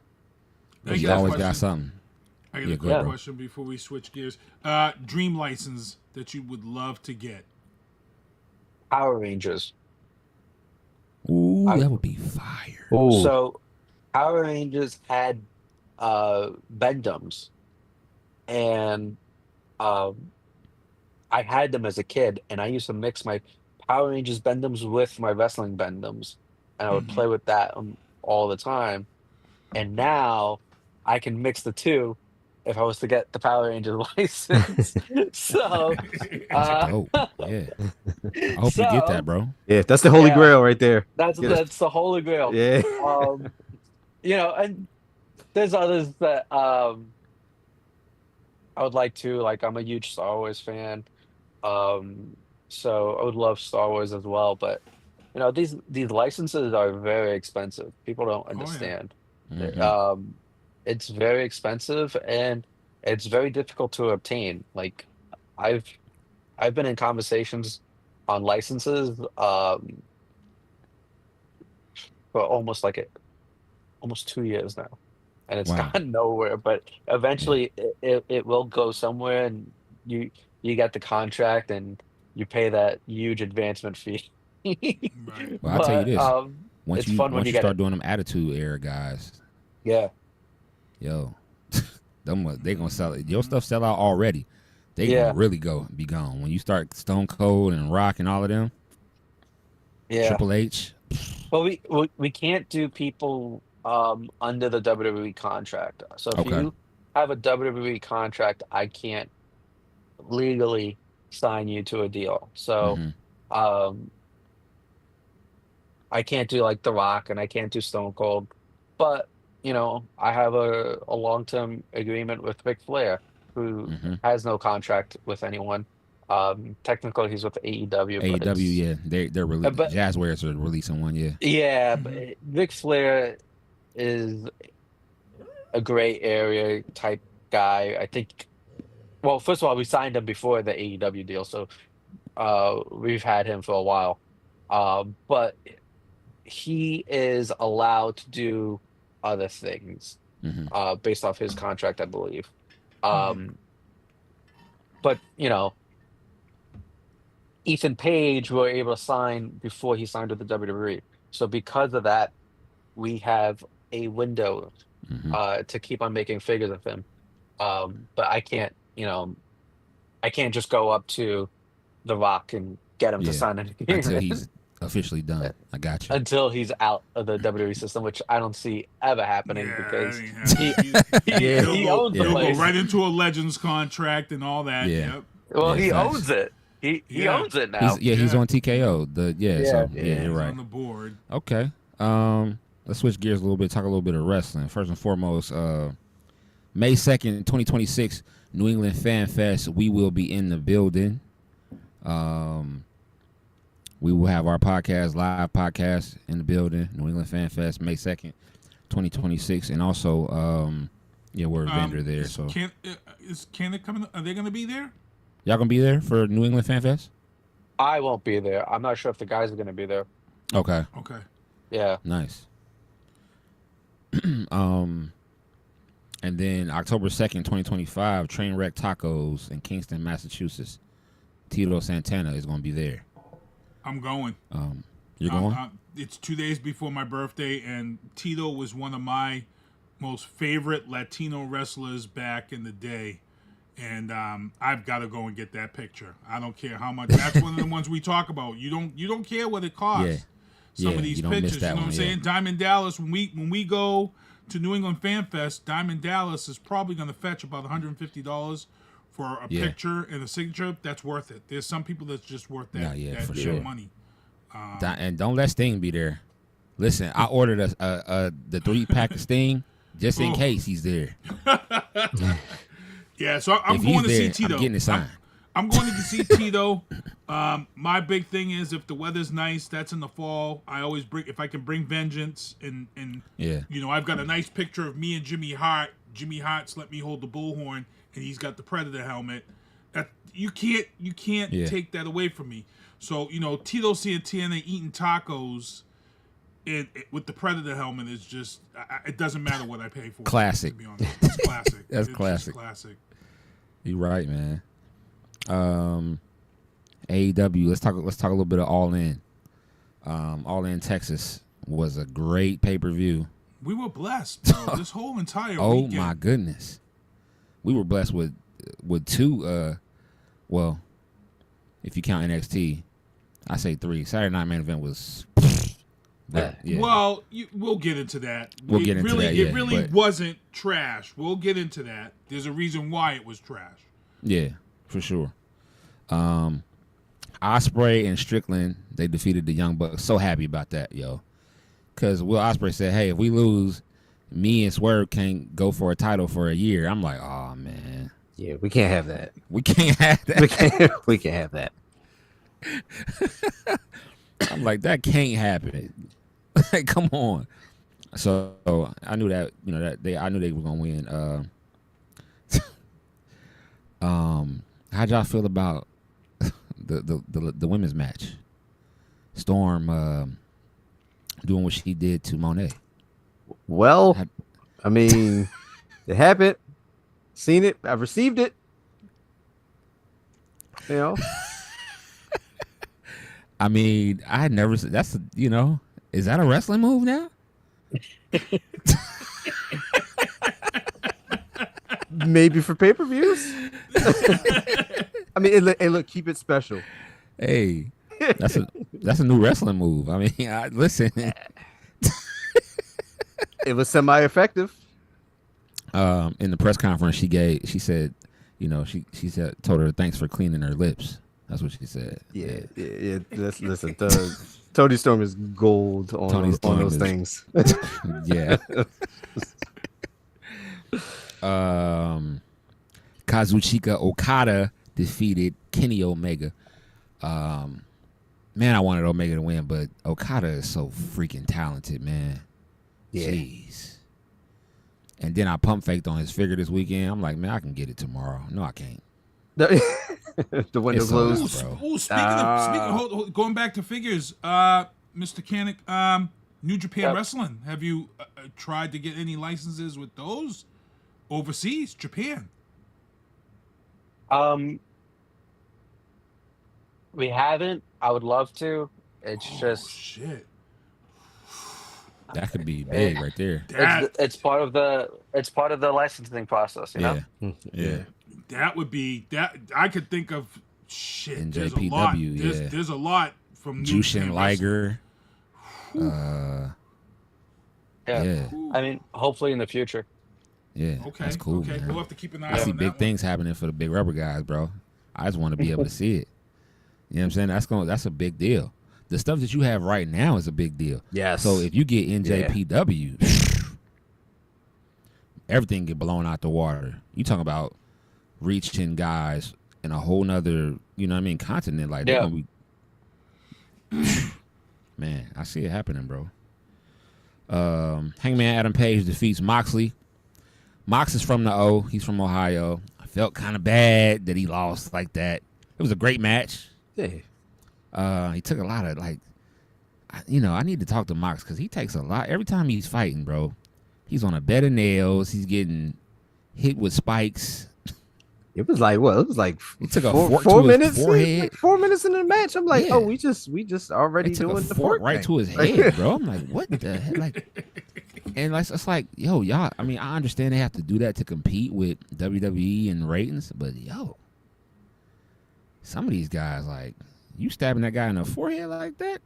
Thank You you. always got something. I got a quick question before we switch gears. Dream license that you would love to get. Power Rangers. Ooh, that would be fire. So Power Rangers had Bendums, and I had them as a kid, and I used to mix my Power Rangers Bendums with my wrestling Bendums, and I would play with that all the time. And now I can mix the two if I was to get the Power Rangers license. So, dope. Yeah. I hope you get that, bro. Yeah, that's the holy grail right there. That's the holy grail. Yeah. And there's others that I would like to. Like, I'm a huge Star Wars fan, so I would love Star Wars as well. But these licenses are very expensive. People don't understand. It's very expensive and it's very difficult to obtain. Like, I've been in conversations on licenses for almost 2 years now, and it's gone nowhere. But eventually, it will go somewhere, and you get the contract and you pay that huge advancement fee. Well, I'll tell you this: it's fun when you get start doing them Attitude Era guys, yeah. Yo, they gonna sell it. Your stuff sell out already. They gonna really be gone when you start Stone Cold and Rock and all of them. Yeah, Triple H. Well, we can't do people under the WWE contract. So if you have a WWE contract, I can't legally sign you to a deal. So I can't do like The Rock and I can't do Stone Cold, but I have a long-term agreement with Ric Flair, who has no contract with anyone. Technically, he's with AEW. AEW, they're releasing. Jazzwares are releasing one, Yeah, but Ric Flair is a gray area type guy. I think. Well, first of all, we signed him before the AEW deal, so we've had him for a while. But he is allowed to do other things based off his contract, I believe. But Ethan Page were able to sign before he signed with the WWE. So because of that, we have a window to keep on making figures of him. But I can't, I can't just go up to The Rock and get him to Yeah. sign anything Until he's officially done. I got you. until he's out of the WWE system, which I don't see ever happening because he owns the He'll go place. right into a Legends contract and all that. Yeah. Yep. Well, he facts. owns it. He owns it now. He's on TKO. So you're He's right. on the board. Okay. Let's switch gears a little bit, talk a little bit of wrestling. First and foremost, May 2nd, 2026, New England Fan Fest. We will be in the building. We will have our live podcast in the building, New England Fan Fest, May 2nd, 2026. And also, we're a vendor there. Is Kanik coming? Are they going to be there? Y'all going to be there for New England Fan Fest? I won't be there. I'm not sure if the guys are going to be there. Okay. Yeah. Nice. And then October 2nd, 2025, Trainwreck Tacos in Kingston, Massachusetts. Tito Santana is going to be there. I'm going. You're going? It's 2 days before my birthday, and Tito was one of my most favorite Latino wrestlers back in the day. And I've got to go and get that picture. I don't care how much. That's one of the ones we talk about. You don't care what it costs. Some of these pictures, you know what I'm saying? Diamond Dallas, when we go to New England Fan Fest, Diamond Dallas is probably going to fetch about $150 for a picture and a signature. That's worth it. There's some people that's just worth that, for that sure. money. And don't let Sting be there. Listen, I ordered the 3-pack of Sting just in case he's there. Yeah, so I'm going to see Tito. I'm getting it signed. I'm going to see Tito. My big thing is if the weather's nice, that's in the fall. I always if I can bring Vengeance and I've got a nice picture of me and Jimmy Hart. Jimmy Hart's let me hold the bullhorn, and he's got the Predator helmet. That you can't take that away from me. So Tito Santana eating tacos with the Predator helmet is just it doesn't matter what I pay for. Classic. To be honest. It's classic. That's it's classic. Classic. You're right, man. AEW. Let's talk a little bit of All In. All In Texas was a great pay-per-view. We were blessed, bro. This whole entire weekend. My goodness, we were blessed with two. Well, if you count NXT, I say 3. Saturday Night Main Event was. Well, we'll get into that. It really wasn't trash. We'll get into that. There's a reason why it was trash. Yeah, for sure. Ospreay and Strickland, they defeated the Young Bucks. So happy about that, yo. Because Will Ospreay said, hey, if we lose, me and Swerve can't go for a title for a year. I'm like, oh, man. Yeah, we can't have that. We can't have that. We can't have that. I'm like, that can't happen. Come on. So I knew that, I knew they were gonna win. How'd y'all feel about the women's match? Storm doing what she did to Mone. Well, I mean, it happened. Seen it. I've received it. I mean, I had never. That's is that a wrestling move now? Maybe for pay-per-views. I mean, look, keep it special. Hey, that's a new wrestling move. I mean, listen. It was semi-effective. In the press conference, she said, she told her thanks for cleaning her lips. That's what she said. Yeah. Listen, Tony Storm is gold on those things. Yeah. Kazuchika Okada defeated Kenny Omega. Man, I wanted Omega to win, but Okada is so freaking talented, man. Yeah. Jeez. And then I pump faked on his figure this weekend. I'm like, man, I can get it tomorrow. No, I can't. The window closed. Speaking of going back to figures, Mr. Kanik, New Japan Wrestling. Have you tried to get any licenses with those overseas, Japan? We haven't. I would love to. It's just shit. That could be big right there. It's part of the licensing process, you know. Yeah. That would be that. I could think of shit. And There's a lot. JPW, There's a lot from Jushin Liger. Yeah. I mean, hopefully in the future. Yeah. Okay. That's cool. Okay. Man. We'll have to keep an eye I see on big that things happening for the big rubber guys, bro. I just want to be able to see it. You know what I'm saying? That's a big deal. The stuff that you have right now is a big deal. Yes. So if you get NJPW, everything get blown out the water. You talking about reaching guys in a whole nother, you know what I mean, continent. Like, they're gonna be, man, I see it happening, bro. Hangman Adam Page defeats Moxley. Mox is from the O. He's from Ohio. I felt kind of bad that he lost like that. It was a great match. Yeah. He took a lot of, like, I need to talk to Mox because he takes a lot. Every time he's fighting, bro, he's on a bed of nails. He's getting hit with spikes. It was like what? It was like he took a four fork to minutes. his forehead. Like 4 minutes in the match. I'm like, Yeah. oh, we just already They took doing a the fork fork right thing. to his head, bro. I'm like, what the heck? Like, and like, it's like, yo, y'all. I mean, I understand they have to do that to compete with WWE and ratings, but yo, some of these guys, like, you stabbing that guy in the forehead like that,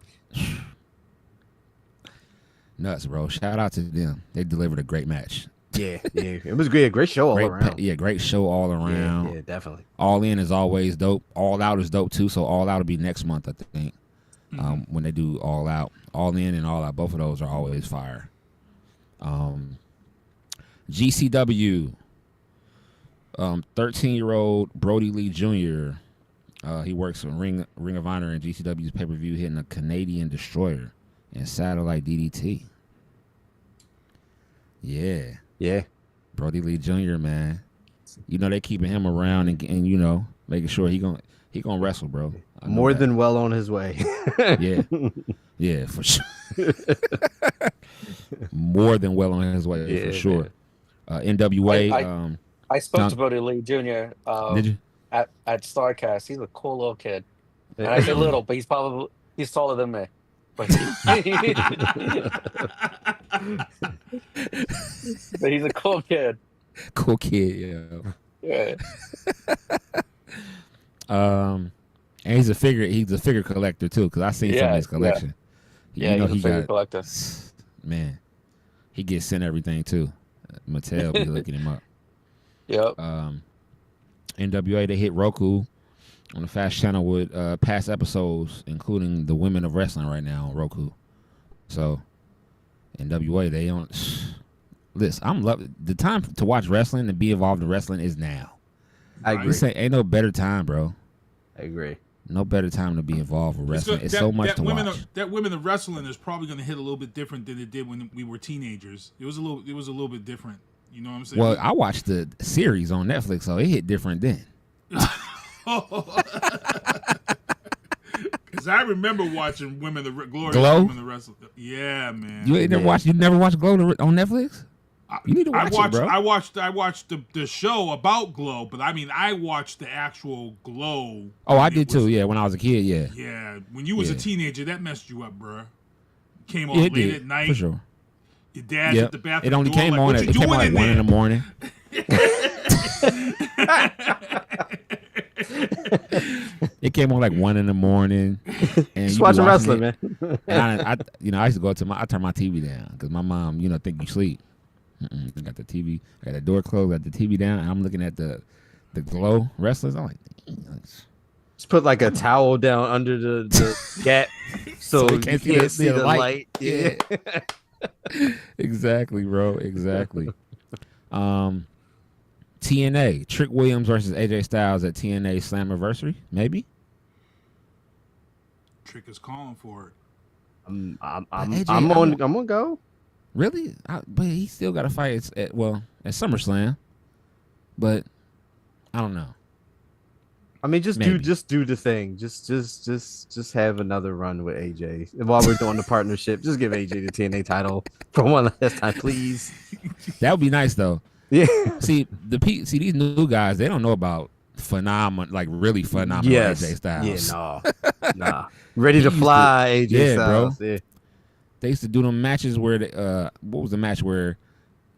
nuts, bro. Shout out to them. They delivered a great match. Yeah. It was great. Great show all around. Great show all around. Yeah, definitely. All In is always dope. All Out is dope too. So All Out will be next month, I think. When they do All Out, All In and All Out, both of those are always fire. GCW, 13-year-old Brody Lee Jr. He works in Ring of Honor and GCW's pay-per-view, hitting a Canadian Destroyer and Satellite DDT. Yeah. Brody Lee Jr., man. You know they keeping him around and you know, making sure he gonna wrestle, bro. More than well on his way. Yeah, for sure. More than well on his way, for sure. NWA. I spoke to Brody Lee Jr. Did you? At StarCast. He's a cool little kid. And I say little, but he's taller than me. But but he's a cool kid. Cool kid, yeah. And he's a figure collector too, because I seen some of his collection. Yeah, he's a figure collector. Man, he gets sent everything too. Mattel be looking him up. Yep. NWA, they hit Roku on the Fast Channel with past episodes, including the Women of Wrestling right now on Roku. So NWA, they don't. Listen, I'm loving the time to watch wrestling and be involved in wrestling is now. I agree. Ain't no better time, bro. I agree. No better time to be involved with wrestling. It's so much to watch. That Women of Wrestling is probably going to hit a little bit different than it did when we were teenagers. It was a little bit different. You know what I'm saying? Well, I watched the series on Netflix, so it hit different then. Because I remember watching Women of Glory. Glow? Women of Wrestling. Yeah, man. You never watched Glow on Netflix? You need to watch it, bro. I watched the show about Glow, but I mean, I watched the actual Glow. Oh, I did too. Yeah, when I was a kid. Yeah. Yeah, when you was a teenager, that messed you up, bro. Came on It late did, at night. for sure. Your dad's at the bathroom. It only door, came like, on. What It came on like 1 in the morning. It came on like 1 in the morning. And Just watching wrestling, man. And I used to go to I turn my TV down because my mom, think you sleep. I got the TV, I got the door closed, got the TV down, and I'm looking at the Glow wrestlers. I'm like, just put like a towel down under the gap so you can't see the light. Yeah. Exactly, bro. Exactly. TNA, Trick Williams versus AJ Styles at TNA Slammiversary, maybe. Trick is calling for it. I'm on go. Really? But he still got to fight at SummerSlam. But I don't know. I mean, just do the thing. Just have another run with AJ. And while we're doing the partnership, just give AJ the TNA title for one last time, please. That would be nice, though. Yeah. See these new guys, they don't know about phenomenal, like really phenomenal AJ Styles. Yeah, nah. Ready to fly, AJ Styles. Bro. They used to do them matches where what was the match where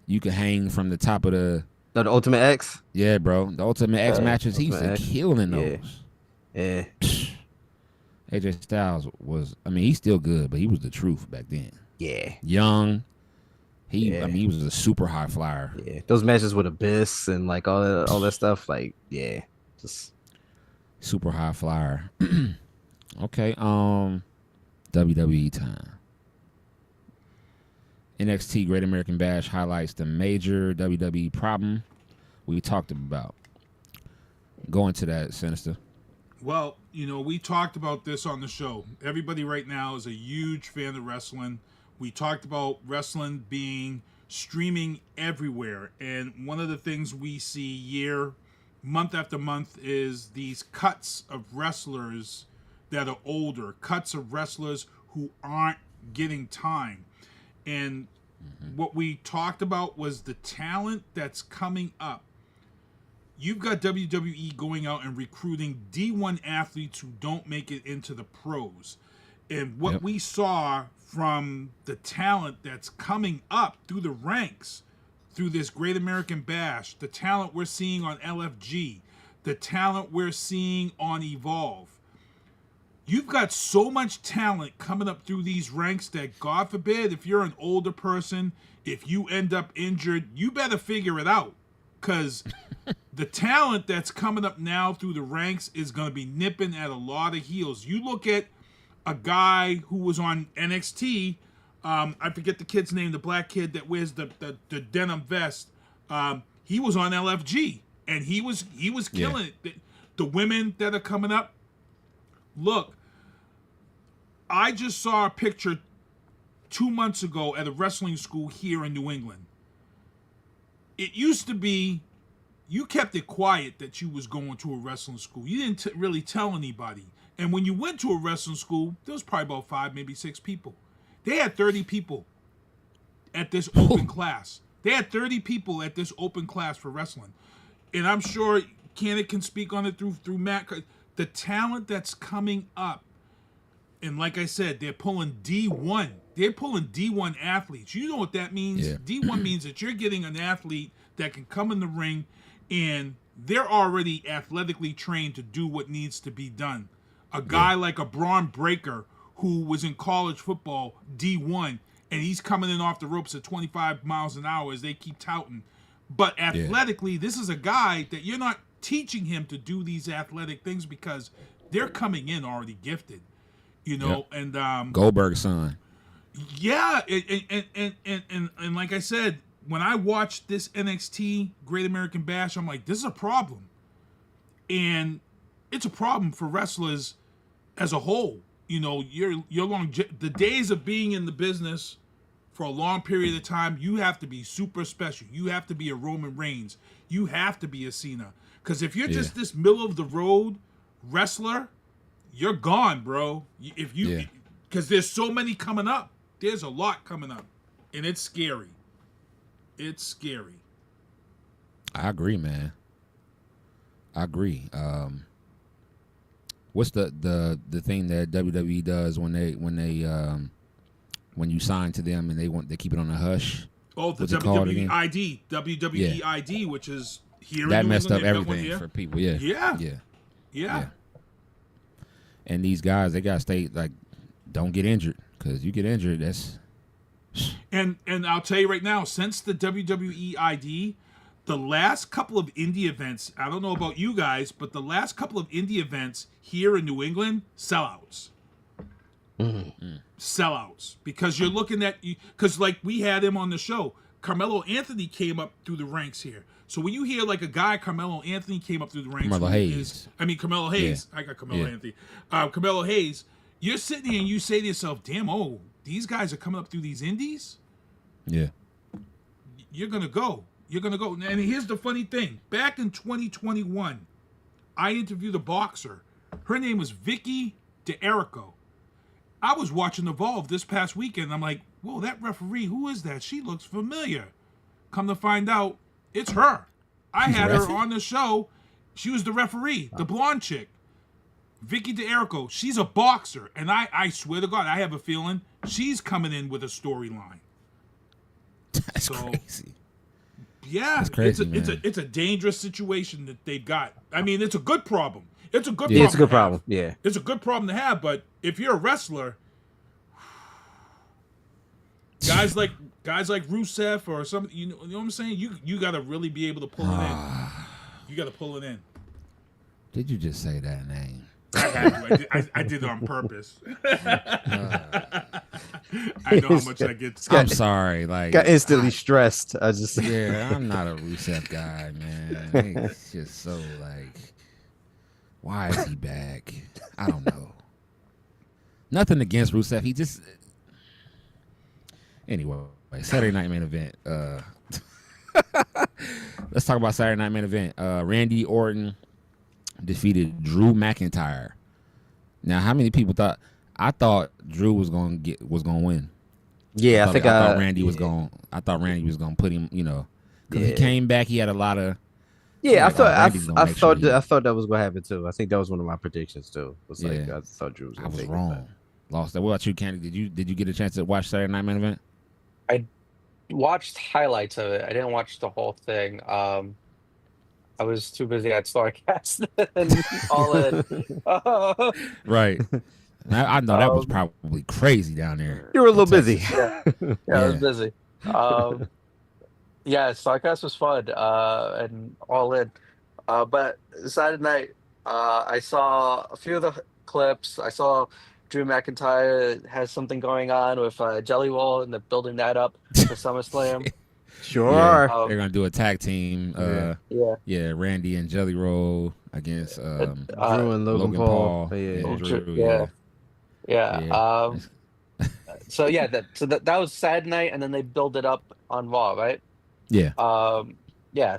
you could hang from the top of the Ultimate X? Yeah, bro. The Ultimate X matches, he used to kill in those. Yeah. AJ Styles was, I mean, he's still good, but he was the truth back then. Yeah. Young. I mean, he was a super high flyer. Yeah. Those matches with Abyss and like all that stuff, like, yeah. Just super high flyer. Okay, WWE time. NXT Great American Bash highlights the major WWE problem we talked about. Go into that, Sinister. Well, we talked about this on the show. Everybody right now is a huge fan of wrestling. We talked about wrestling being streaming everywhere. And one of the things we see month after month, is these cuts of wrestlers that are older, cuts of wrestlers who aren't getting time. And what we talked about was the talent that's coming up. You've got WWE going out and recruiting D1 athletes who don't make it into the pros. And what we saw from the talent that's coming up through the ranks, through this Great American Bash, the talent we're seeing on LFG, the talent we're seeing on Evolve. You've got so much talent coming up through these ranks that, God forbid, if you're an older person, if you end up injured, you better figure it out. Because the talent that's coming up now through the ranks is going to be nipping at a lot of heels. You look at a guy who was on NXT, I forget the kid's name, the black kid that wears the denim vest. He was on LFG, and he was killing it. The women that are coming up, look, I just saw a picture 2 months ago at a wrestling school here in New England. It used to be, you kept it quiet that you was going to a wrestling school. You didn't really tell anybody. And when you went to a wrestling school, there was probably about 5, maybe 6 people. They had 30 people at this open class. They had 30 people at this open class for wrestling. And I'm sure Kanik can speak on it through Matt. The talent that's coming up, and like I said, they're pulling D1. They're pulling D1 athletes. You know what that means? Yeah. D1 means that you're getting an athlete that can come in the ring and they're already athletically trained to do what needs to be done. A guy like a Braun Breaker who was in college football, D1, and he's coming in off the ropes at 25 miles an hour as they keep touting. But athletically, this is a guy that you're not teaching him to do these athletic things because they're coming in already gifted, and Goldberg's son. Yeah, and like I said, when I watched this NXT Great American Bash, I'm like, this is a problem. And it's a problem for wrestlers as a whole. Your the days of being in the business for a long period of time, you have to be super special. You have to be a Roman Reigns. You have to be a Cena. Because if you're just this middle of the road wrestler, you're gone, bro. Because there's so many coming up. There's a lot coming up, and it's scary. It's scary. I agree, man. I agree. What's the thing that WWE does when you sign to them and they keep it on a hush? Oh, the WWE ID, WWE ID, which is here. That messed up everything for people. Yeah. And these guys, they gotta stay don't get injured, because you get injured, that's. And I'll tell you right now, since the WWE ID, the last couple of indie events, I don't know about you guys, but the last couple of indie events here in New England, sellouts. Sellouts. Because you're looking at, because like we had him on the show, Carmelo Anthony came up through the ranks here. So when you hear like a guy, Carmelo Anthony came up through the ranks. Carmelo Hayes. Carmelo Hayes. Yeah. I got Carmelo Anthony. Carmelo Hayes. You're sitting here and you say to yourself, damn, these guys are coming up through these indies? Yeah. You're going to go. And here's the funny thing. Back in 2021, I interviewed a boxer. Her name was Vicky DeErico. I was watching Evolve this past weekend. I'm like, whoa, that referee, who is that? She looks familiar. Come to find out, it's her. I had her on the show. She was the referee, the blonde chick. Vicky DeErico, she's a boxer, and I swear to God, I have a feeling she's coming in with a storyline. That's crazy. Yeah, That's crazy, it's a dangerous situation that they've got. I mean, it's a good problem. It's a good Yeah, problem. it's a good to have. problem. Yeah. It's a good problem to have, but if you're a wrestler, guys like Rusev or something, you know what I'm saying? You got to really be able to pull it in. You got to pull it in. Did you just say that name? I had to. I did it on purpose. I know how much I get. I'm sorry. Like, got instantly stressed. I just I'm not a Rusev guy, man. It's just so like, why is he back? I don't know. Nothing against Rusev. He just anyway. Saturday night main event. Let's talk about Saturday night main event. Randy Orton defeated Drew McIntyre. Now, how many people thought? I thought Drew was gonna win. Yeah, I thought Randy was going. I thought Randy was gonna put him. You know, because he came back. He had a lot of. Yeah, like, I thought that was gonna happen too. I think that was one of my predictions too. Was like I thought Drew was gonna take wrong. it back. Lost that. What about you, Kanik? Did you get a chance to watch Saturday night main event? I watched highlights of it. I didn't watch the whole thing. I was too busy at StarCast and all in. Right. I know that was probably crazy down there. You were a little busy. Yeah, I was busy. Yeah, StarCast was fun and all in. But Saturday night, I saw a few of the clips. I saw Drew McIntyre has something going on with Jelly Roll, and they're building that up for SummerSlam. Sure. Yeah, they're gonna do a tag team. Yeah. Randy and Jelly Roll against Drew and Logan Paul. Yeah. So yeah, that was Saturday night, and then they build it up on Raw, right? Yeah. Yeah.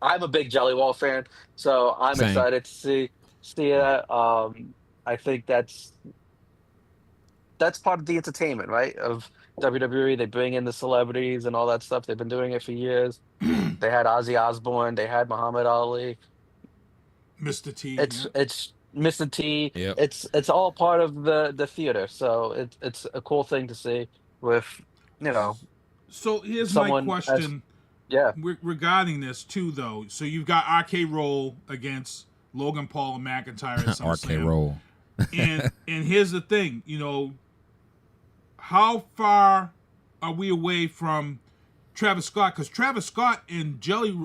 I'm a big Jelly Roll fan, so I'm Same. excited to see it. I think that's part of the entertainment, right? Of WWE. They bring in the celebrities and all that stuff. They've been doing it for years. They had Ozzy Osbourne. They had Muhammad Ali. Mr. T. It's Mr. T. Yep. It's all part of the theater. So it's a cool thing to see with, So here's someone my question. Regarding this too, though. So you've got RK Roll against Logan Paul and McIntyre at SummerSlam. RK Roll. and here's the thing, how far are we away from Travis Scott? Because Travis Scott and Jelly,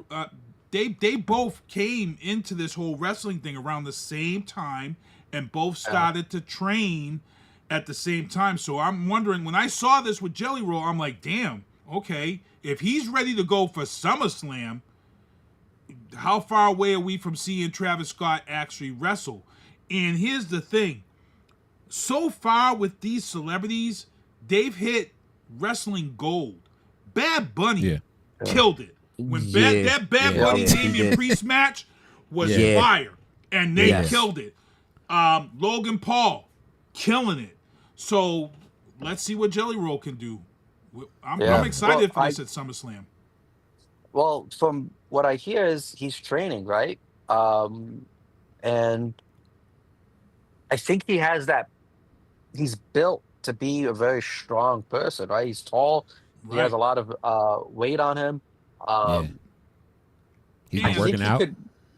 they both came into this whole wrestling thing around the same time and both started to train at the same time. So I'm wondering, when I saw this with Jelly Roll, I'm like, damn, okay, if he's ready to go for SummerSlam, how far away are we from seeing Travis Scott actually wrestle? And here's the thing. So far with these celebrities, they've hit wrestling gold. Bad Bunny killed it. When that Bad Bunny Damian Priest match was fire, and they killed it. Logan Paul killing it. So let's see what Jelly Roll can do. I'm excited for this at SummerSlam. Well, from what I hear is he's training, right? And I think he has that. He's built to be a very strong person, right? He's tall. He has a lot of weight on him. He's been working out.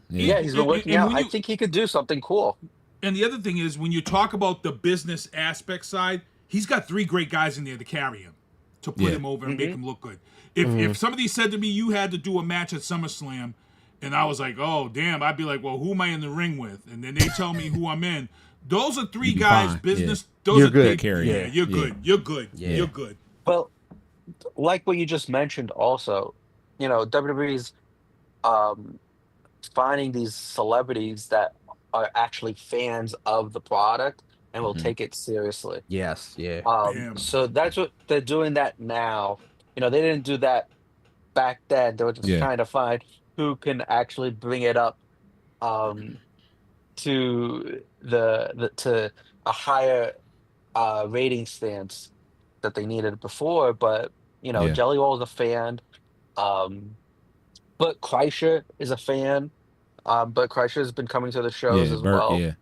He's been working out. I think he could do something cool. And the other thing is, when you talk about the business aspect side, he's got 3 great guys in there to carry him, to put him over and make him look good. If somebody said to me, you had to do a match at SummerSlam, and I was like, oh, damn, I'd be like, well, who am I in the ring with? And then they tell me who I'm in. Those are 3 guys, business. Those you're are good. You're good. You're good. You're good. Well, like what you just mentioned also, WWE's finding these celebrities that are actually fans of the product and will take it seriously. Yes, yeah. So that's what they're doing that now. They didn't do that back then. They were just trying to find who can actually bring it up to to a higher rating stance that they needed before. But Jelly Roll is a fan. But Kreischer is a fan. But Kreischer has been coming to the shows as Bert, well. yeah.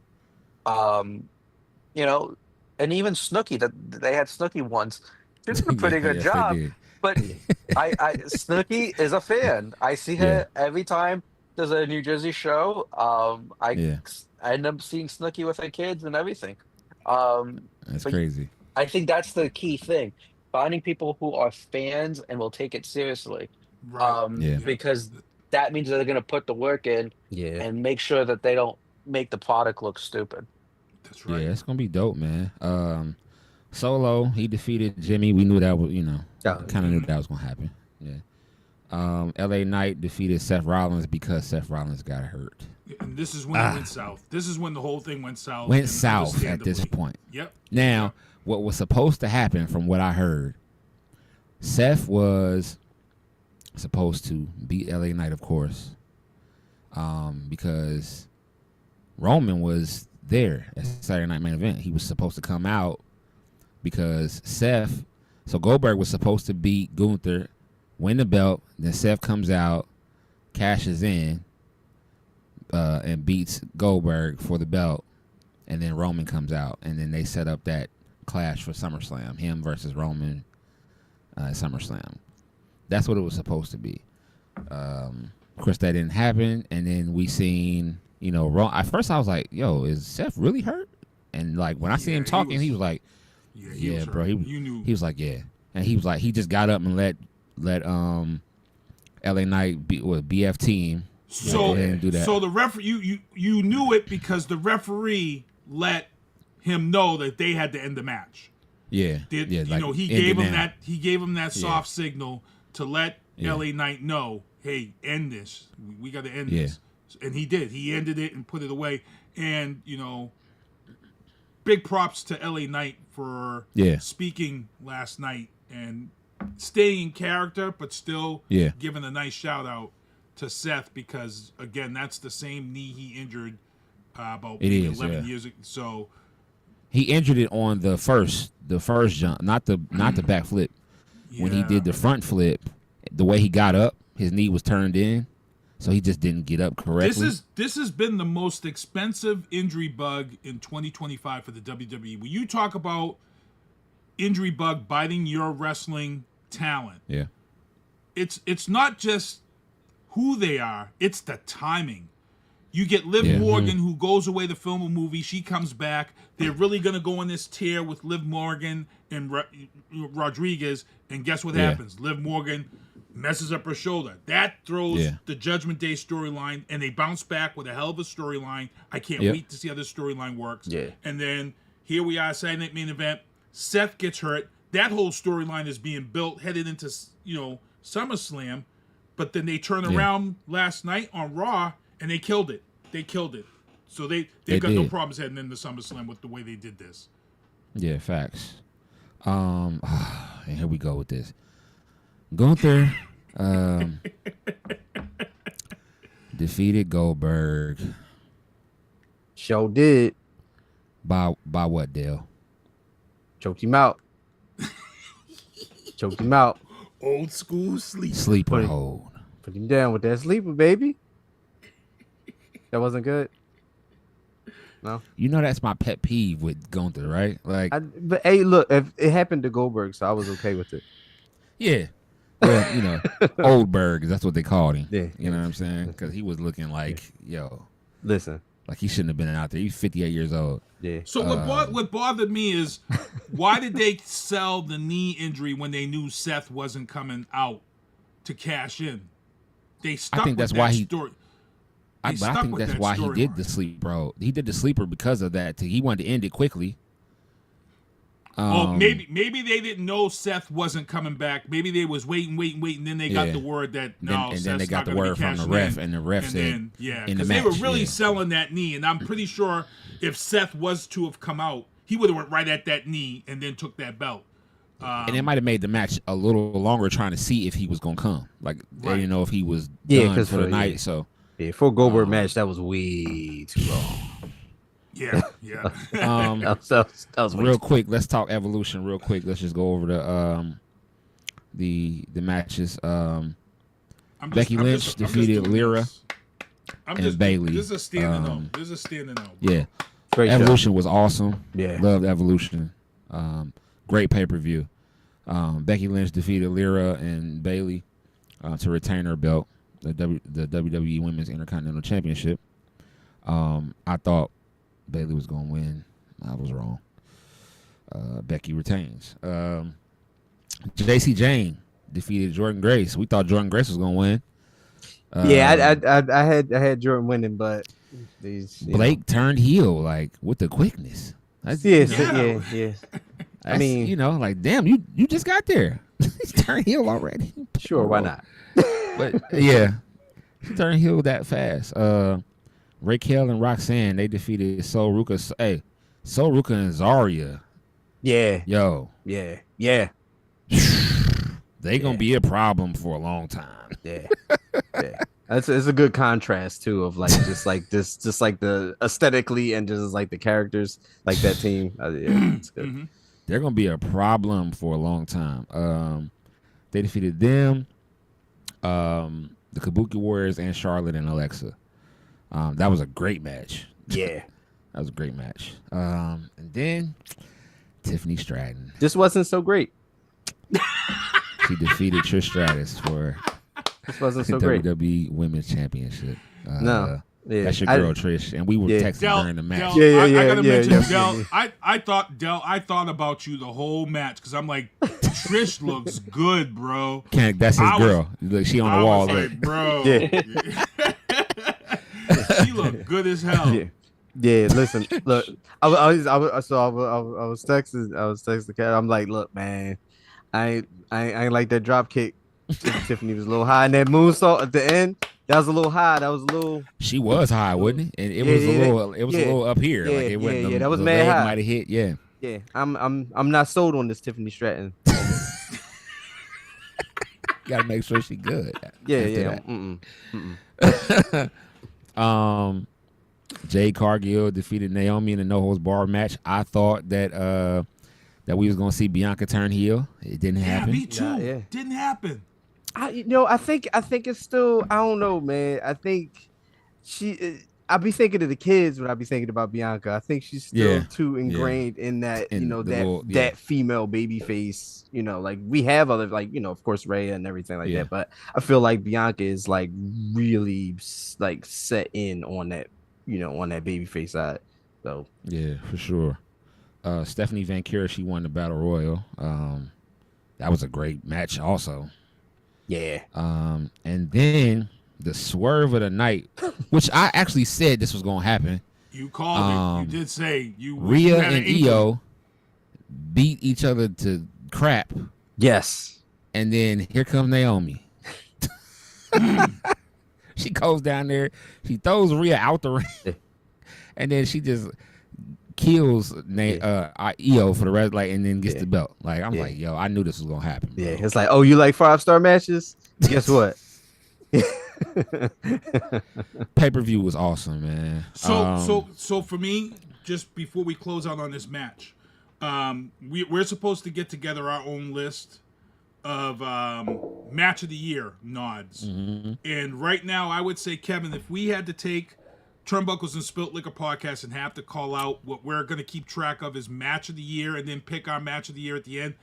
You know, and even Snooki, that they had Snooki once. She did a pretty good Yes, they job. did. But Snooki is a fan. I see her every time there's a New Jersey show. I end up seeing Snooki with her kids and everything. That's but crazy. I think that's the key thing: finding people who are fans and will take it seriously. Because that means they're going to put the work in and make sure that they don't make the product look stupid. That's right. Yeah, it's gonna be dope, man. Solo, he defeated Jimmy. We knew that was, kind of knew that was gonna happen. Yeah. LA Knight defeated Seth Rollins because Seth Rollins got hurt. And this is when it went south. This is when the whole thing went south. Went south at this point. Yep. Now, what was supposed to happen, from what I heard, Seth was supposed to beat LA Knight, of course, because Roman was there at Saturday Night Main Event. He was supposed to come out because so Goldberg was supposed to beat Gunther, win the belt, then Seth comes out, cashes in, and beats Goldberg for the belt, and then Roman comes out, and then they set up that clash for SummerSlam, him versus Roman at SummerSlam. That's what it was supposed to be. Of course, that didn't happen, and then we seen, at first I was like, yo, is Seth really hurt? And like when I see him talking, he was like, yeah, bro. He was like, yeah. And he was like, he just got up and let LA Knight BF team go ahead and do that. So the referee, you knew it because the referee let him know that they had to end the match. Yeah. He gave him that soft signal to let LA Knight know, hey, end this. We got to end this. And he did. He ended it and put it away. And, big props to LA Knight for speaking last night and staying in character, but still giving a nice shout out to Seth because, again, that's the same knee he injured about 11 years ago. So he injured it on the first jump, not the backflip. When he did the front flip, the way he got up, his knee was turned in, so he just didn't get up correctly. This has been the most expensive injury bug in 2025 for the WWE. When you talk about injury bug biting your wrestling talent, it's not just who they are, it's the timing. You get Liv Morgan, who goes away to film a movie. She comes back. They're really going to go on this tear with Liv Morgan and Rodriguez. And guess what happens? Liv Morgan messes up her shoulder. That throws the Judgment Day storyline, and they bounce back with a hell of a storyline. I can't wait to see how this storyline works. Yeah. And then here we are, Saturday Night Main Event. Seth gets hurt. That whole storyline is being built, headed into SummerSlam. But then they turn around last night on Raw, and they killed it. So they've got no problems heading into SummerSlam with the way they did this. Yeah, facts. And here we go with this. Gunther defeated Goldberg. Sure did. By what, Dale? Choked him out. Old school sleeper hold. Put him down with that sleeper, baby. That wasn't good. No. That's my pet peeve with Gunther, right? But hey, look, if it happened to Goldberg, so I was okay with it. Yeah. Well, Oldberg, that's what they called him. Yeah. You know what I'm saying? Because he was looking like, listen, like he shouldn't have been out there. He's 58 years old. Yeah. So what bothered me is, why did they sell the knee injury when they knew Seth wasn't coming out to cash in? They stuck with that story. I think that's why he did the sleeper. He did the sleeper because of that. He wanted to end it quickly. Maybe they didn't know Seth wasn't coming back. Maybe they was waiting. Then they got the word that then they got the word from the ref, and the ref said, because they were really selling that knee. And I'm pretty sure if Seth was to have come out, he would have went right at that knee and then took that belt. And it might have made the match a little longer, trying to see if he was gonna come. Like they didn't know if he was done for the night. So. Yeah, for a Goldberg match, that was way too long. Yeah. that was real quick. Let's talk Evolution real quick. Let's just go over the matches. Becky Lynch defeated Lyra. Bailey. This is a standing no. This is a standing no. Yeah. Great Evolution was awesome. Yeah. Loved Evolution. Great pay-per-view. Becky Lynch defeated Lyra and Bailey to retain her belt, the WWE Women's Intercontinental Championship. I thought Bailey was going to win. I was wrong. Becky retains. JC Jane defeated Jordan Grace. We thought Jordan Grace was going to win. I had Jordan winning, but Blake turned heel like with the quickness. Yeah. I mean, like damn, you just got there. He's turned heel already. Sure, why not? But yeah, he turned heel that fast. Raquel and Roxanne, they defeated Sol Ruka. Hey, Sol Ruka and Zarya. Yeah. Yo. Yeah. They gonna be a problem for a long time. Yeah. It's a good contrast too of like just like the aesthetically and just like the characters, like that team. Yeah, it's good. Mm-hmm. They're gonna be a problem for a long time. They defeated them, the Kabuki Warriors, and Charlotte and Alexa. That was a great match. Yeah, that was a great match. And then Tiffany Stratton. This wasn't so great. She defeated Trish Stratus for this wasn't so WWE great. Women's Championship. No. Yeah. That's your girl Trish, and we were texting during the match. I gotta mention Del. I thought about you the whole match because I'm like, Trish looks good, bro. Kanik, that's his girl. Look, she on the wall, like, bro. She looked good as hell. Yeah, listen, look, I was texting the cat. I'm like, look, man, I ain't like that drop kick. Tiffany was a little high, and that moonsault at the end. That was a little high. That was a little. She was high, wasn't it? And it was a little. It was a little up here. Yeah, like it wasn't. That was mad high. Might have hit. Yeah. Yeah. I'm not sold on this Tiffany Stratton. Gotta make sure she good. Yeah. Jade Cargill defeated Naomi in a no holds barred match. I thought that we was gonna see Bianca turn heel. It didn't happen. Me too. Didn't happen. I think it's still. I don't know, man. I think I be thinking of the kids when I be thinking about Bianca. I think she's still too ingrained in that, that female baby face. Like we have other, like, of course, Rhea and everything like that. But I feel like Bianca is like really like set in on that, on that baby face side. So yeah, for sure. Stephanie Van Kira, she won the Battle Royal. That was a great match also. Yeah. And then the swerve of the night, which I actually said this was gonna happen. You called it. You did say Rhea and Io beat each other to crap. Yes. And then here comes Naomi. She goes down there, she throws Rhea out the ring, and then she just kills Io for the rest, like, and then gets the belt. Like, I'm like, yo, I knew this was gonna happen. Bro. Yeah, it's like, oh, you like 5-star matches? Guess what? Pay-per-view was awesome, man. So for me, just before we close out on this match, we're supposed to get together our own list of match of the year nods. Mm-hmm. And right now, I would say, Kevin, if we had to take Turnbuckles and Spilt Liquor podcast and have to call out what we're going to keep track of as match of the year and then pick our match of the year at the end,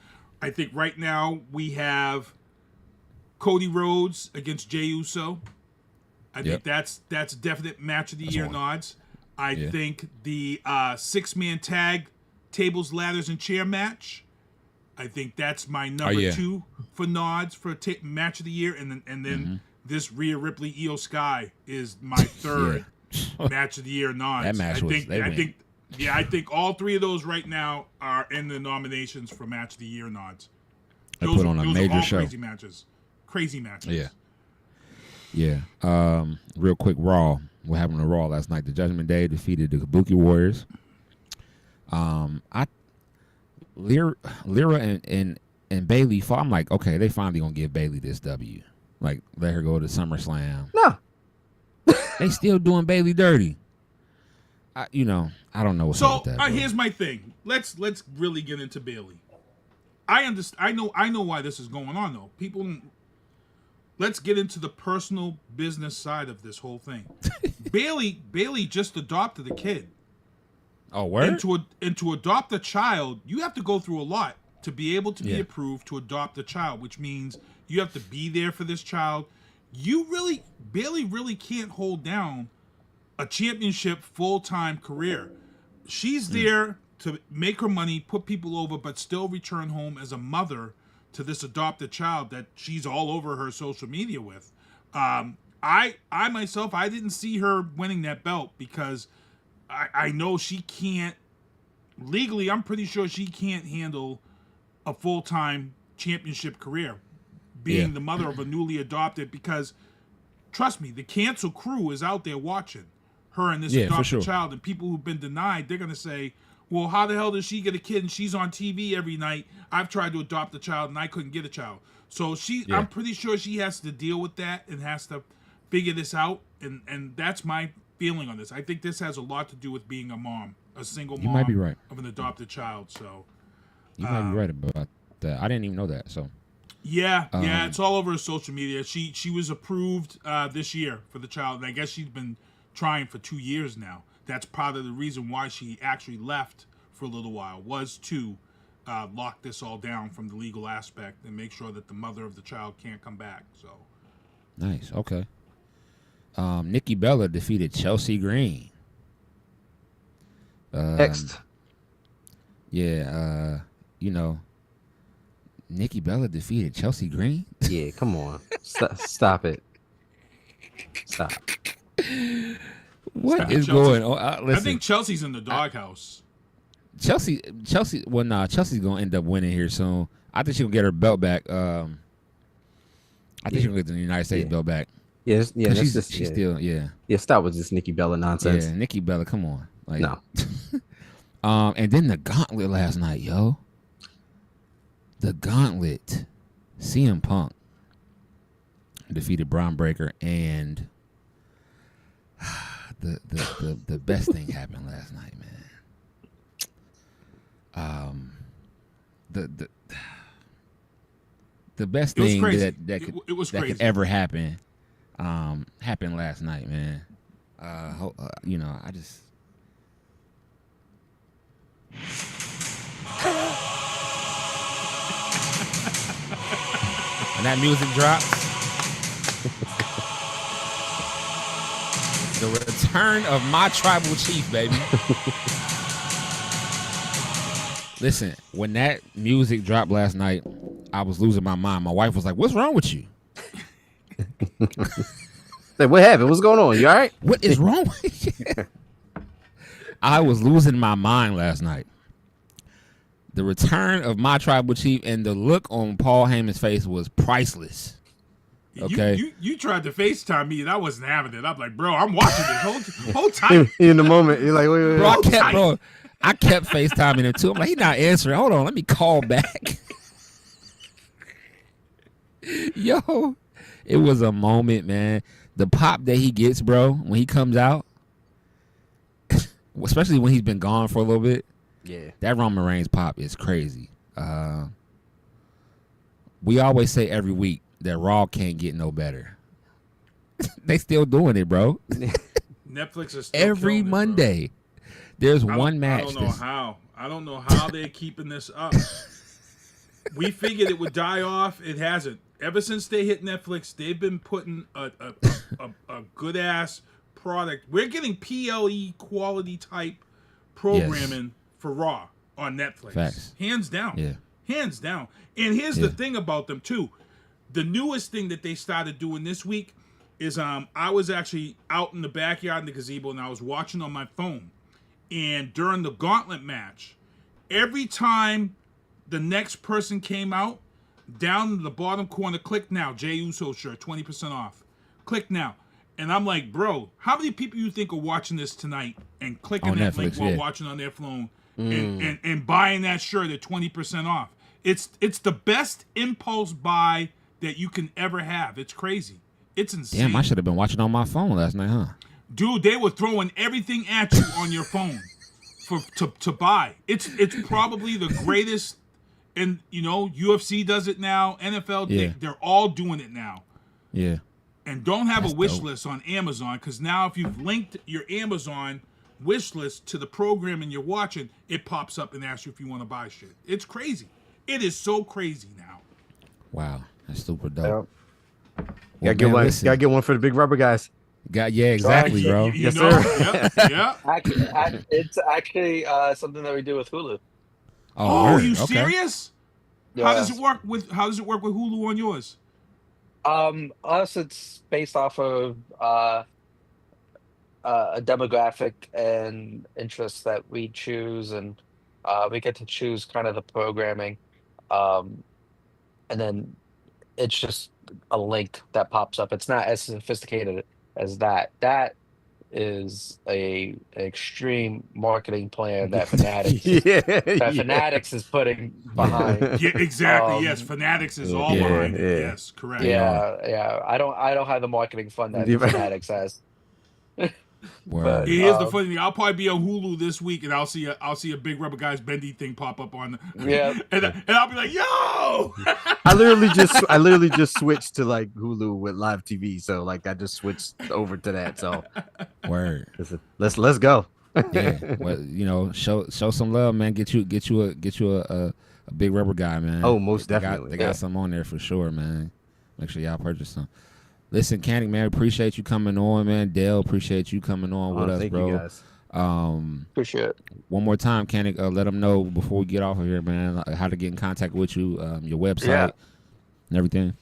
I think right now we have Cody Rhodes against Jey Uso. I think that's definite match of the year nods. I think the 6-man tag tables, ladders, and chair match, I think that's my number 2 for nods for match of the year. And then this Rhea Ripley Io Sky is my third match of the year nods. That match I think all 3 of those right now are in the nominations for match of the year nods. They put on a major show. Crazy matches. Yeah. Real quick, Raw. What happened to Raw last night? The Judgment Day defeated the Kabuki Warriors. Lyra and Bailey fought. I'm like, okay, they finally gonna give Bailey this W. Like, let her go to SummerSlam. No. They still doing Bailey dirty. I don't know what's up with that. Here's my thing. Let's really get into Bailey. I understand. I know why this is going on though. People, let's get into the personal business side of this whole thing. Bailey just adopted a kid. Oh, word? And to adopt a child, you have to go through a lot to be able to be Yeah. approved to adopt a child, which means you have to be there for this child. Bailey really can't hold down a championship full-time career. She's there to make her money, put people over, but still return home as a mother to this adopted child that she's all over her social media with. I myself, I didn't see her winning that belt because I know she can't, legally, I'm pretty sure she can't handle a full-time championship career being the mother of a newly adopted, because trust me, the cancel crew is out there watching her and this adopted child, and people who've been denied, they're going to say, well, how the hell does she get a kid and she's on TV every night? I've tried to adopt a child and I couldn't get a child. So I'm pretty sure she has to deal with that and has to figure this out, and that's my feeling on this. I think this has a lot to do with being a mom, a single mom You might be right. of an adopted child. So You might be right about that. I didn't even know that. So yeah, it's all over her social media. She was approved this year for the child, and I guess she's been trying for 2 years now. That's part of the reason why she actually left for a little while, was to lock this all down from the legal aspect and make sure that the mother of the child can't come back. So nice. Okay. Nikki Bella defeated Chelsea Green. Next. Yeah, Nikki Bella defeated Chelsea Green? Yeah, come on. Stop it. Stop. What is going on? Listen, I think Chelsea's in the doghouse. Chelsea. Well, nah, Chelsea's gonna end up winning here soon. I think she's gonna get her belt back. I think she's gonna get the United States belt back. Yes, yeah. She's still. Yeah, stop with this Nikki Bella nonsense. Yeah, Nikki Bella, come on. Like, no. And then the gauntlet last night, yo. The gauntlet. CM Punk defeated Braun Breaker, and the best thing happened last night, man. The best thing that could ever happen happened last night, man. I just when that music drops, the return of my tribal chief, baby. Listen, when that music dropped last night, I was losing my mind. My wife was like, "What's wrong with you?" Like, what happened? What's going on? You all right? What is wrong with you? I was losing my mind last night. The return of my tribal chief, and the look on Paul Heyman's face was priceless. Okay, you tried to FaceTime me and I wasn't having it. I'm like, bro, I'm watching this whole time. In the moment, you're like, wait. I kept FaceTiming him too. I'm like, he's not answering. Hold on, let me call back. Yo, it was a moment, man. The pop that he gets, bro, when he comes out, especially when he's been gone for a little bit. Yeah, that Roman Reigns pop is crazy. We always say every week that Raw can't get no better. They still doing it, bro. Netflix is still every Monday. There's one match. I don't know how they're keeping this up. We figured it would die off. It hasn't. Ever since they hit Netflix, they've been putting a good ass product. We're getting PLE quality type programming for Raw on Netflix. Facts. Hands down. Yeah. Hands down. And here's the thing about them too. The newest thing that they started doing this week is I was actually out in the backyard in the gazebo and I was watching on my phone. And during the gauntlet match, every time the next person came out, down in the bottom corner, click now, Jey Uso shirt, 20% off. Click now. And I'm like, bro, how many people you think are watching this tonight and clicking on that Netflix, link while watching on their phone and buying that shirt at 20% off? It's the best impulse buy that you can ever have. It's crazy. It's insane. Damn, I should have been watching on my phone last night, huh? Dude, they were throwing everything at you on your phone to buy. It's probably the greatest. And, UFC does it now. NFL, they're all doing it now. Yeah. And don't have That's a wish dope. list on Amazon, because now if you've linked your Amazon wish list to the programming you're watching, it pops up and asks you if you want to buy shit. It's crazy. It is so crazy now. Wow, that's super dope. Gotta get one. Gotta get one for the big rubber guys. Yeah, exactly, bro. You know? sir. Yeah. It's actually something that we do with Hulu. Oh, word. you Okay. serious? Yeah. How does it work with Hulu on yours? Us, it's based off of a demographic and interests that we choose, and we get to choose kind of the programming, and then it's just a link that pops up. It's not as sophisticated as that. That is an extreme marketing plan that Fanatics Fanatics is putting behind. Yeah, exactly. Yes, Fanatics is all behind it. Yes, correct. Yeah. I don't have the marketing fund that Fanatics has. But, Here's the funny thing. I'll probably be on Hulu this week, and I'll see a Big Rubber Guys bendy thing pop up on. And I'll be like, yo. I literally just switched to like Hulu with live TV, so like I just switched over to that. So, word. Let's go. Yeah, well, show some love, man. Get you a Big Rubber Guy, man. Oh, most definitely. They got some on there for sure, man. Make sure y'all purchase some. Listen, Kanik, man, appreciate you coming on, man. Dale, appreciate you coming on with us, thank bro. you guys. Appreciate it. One more time, Kanik, let them know before we get off of here, man, how to get in contact with you, your website, and everything.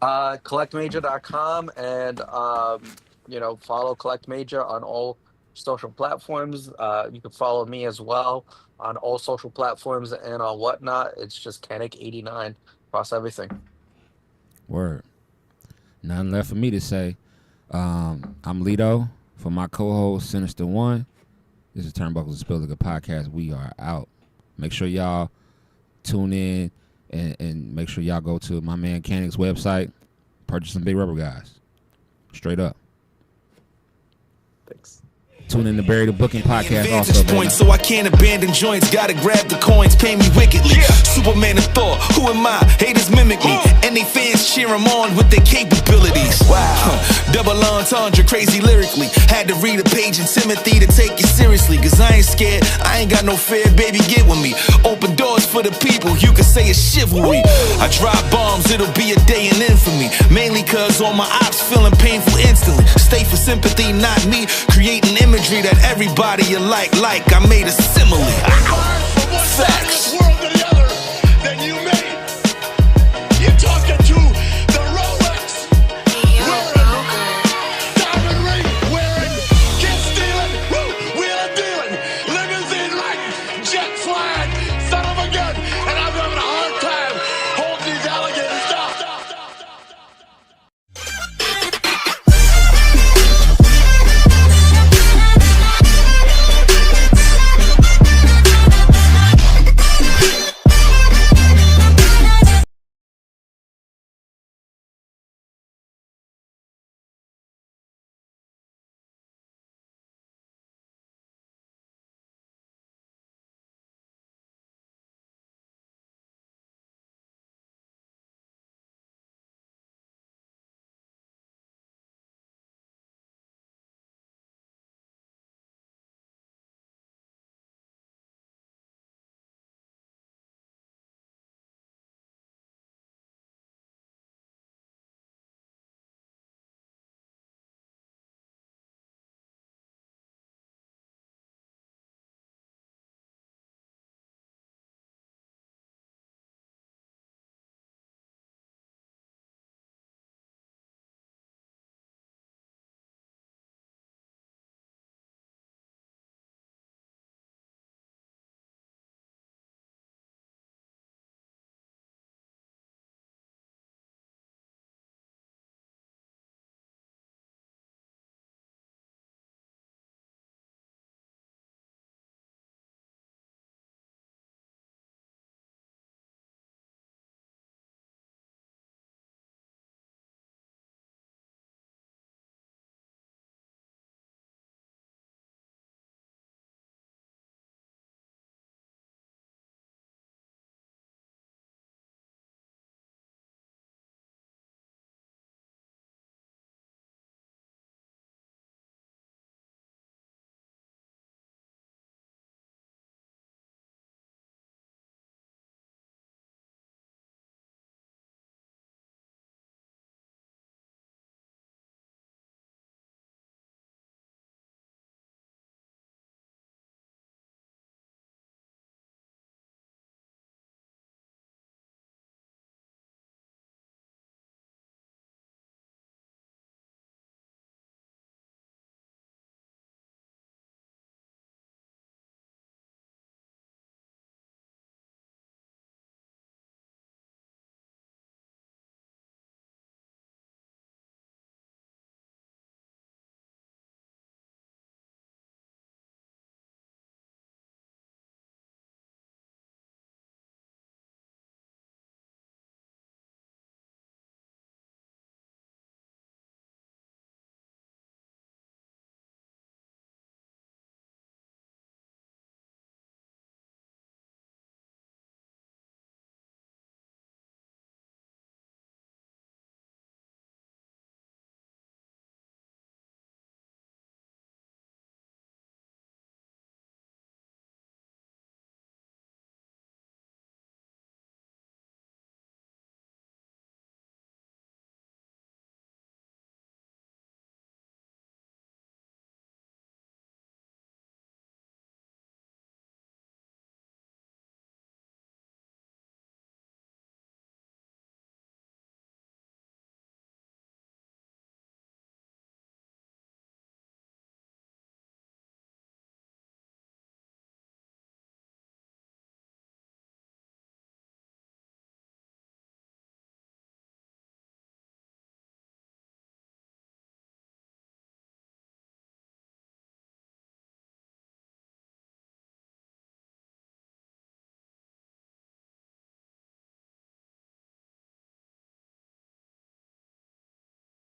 Collectmajor.com, and follow Collect Major on all social platforms. You can follow me as well on all social platforms and on whatnot. It's just Kanik89 across everything. Word. Nothing left for me to say. I'm Lito. For my co-host, Sinista1. This is Turnbuckles and Spilt podcast. We are out. Make sure y'all tune in and make sure y'all go to my man Kanik's website. Purchase some Big Rubber Guys. Straight up. Thanks. Tune in to Bury the Booking podcast also, Vantage baby. point, so I can't abandon joints. Gotta grab the coins, pay me wickedly. Superman of Thor, who am I? Haters mimic me, and they fans cheer him on with their capabilities. Wow. Double entendre, crazy lyrically. Had to read a page in Timothy to take it seriously. Cause I ain't scared, I ain't got no fear, baby, get with me. Open doors for the people, you can say it's chivalry. I drop bombs, it'll be a day in infamy. Mainly cause all my ops feeling painful instantly. Stay for sympathy, not me. Creating imagery that everybody alike. I made a simile. Facts.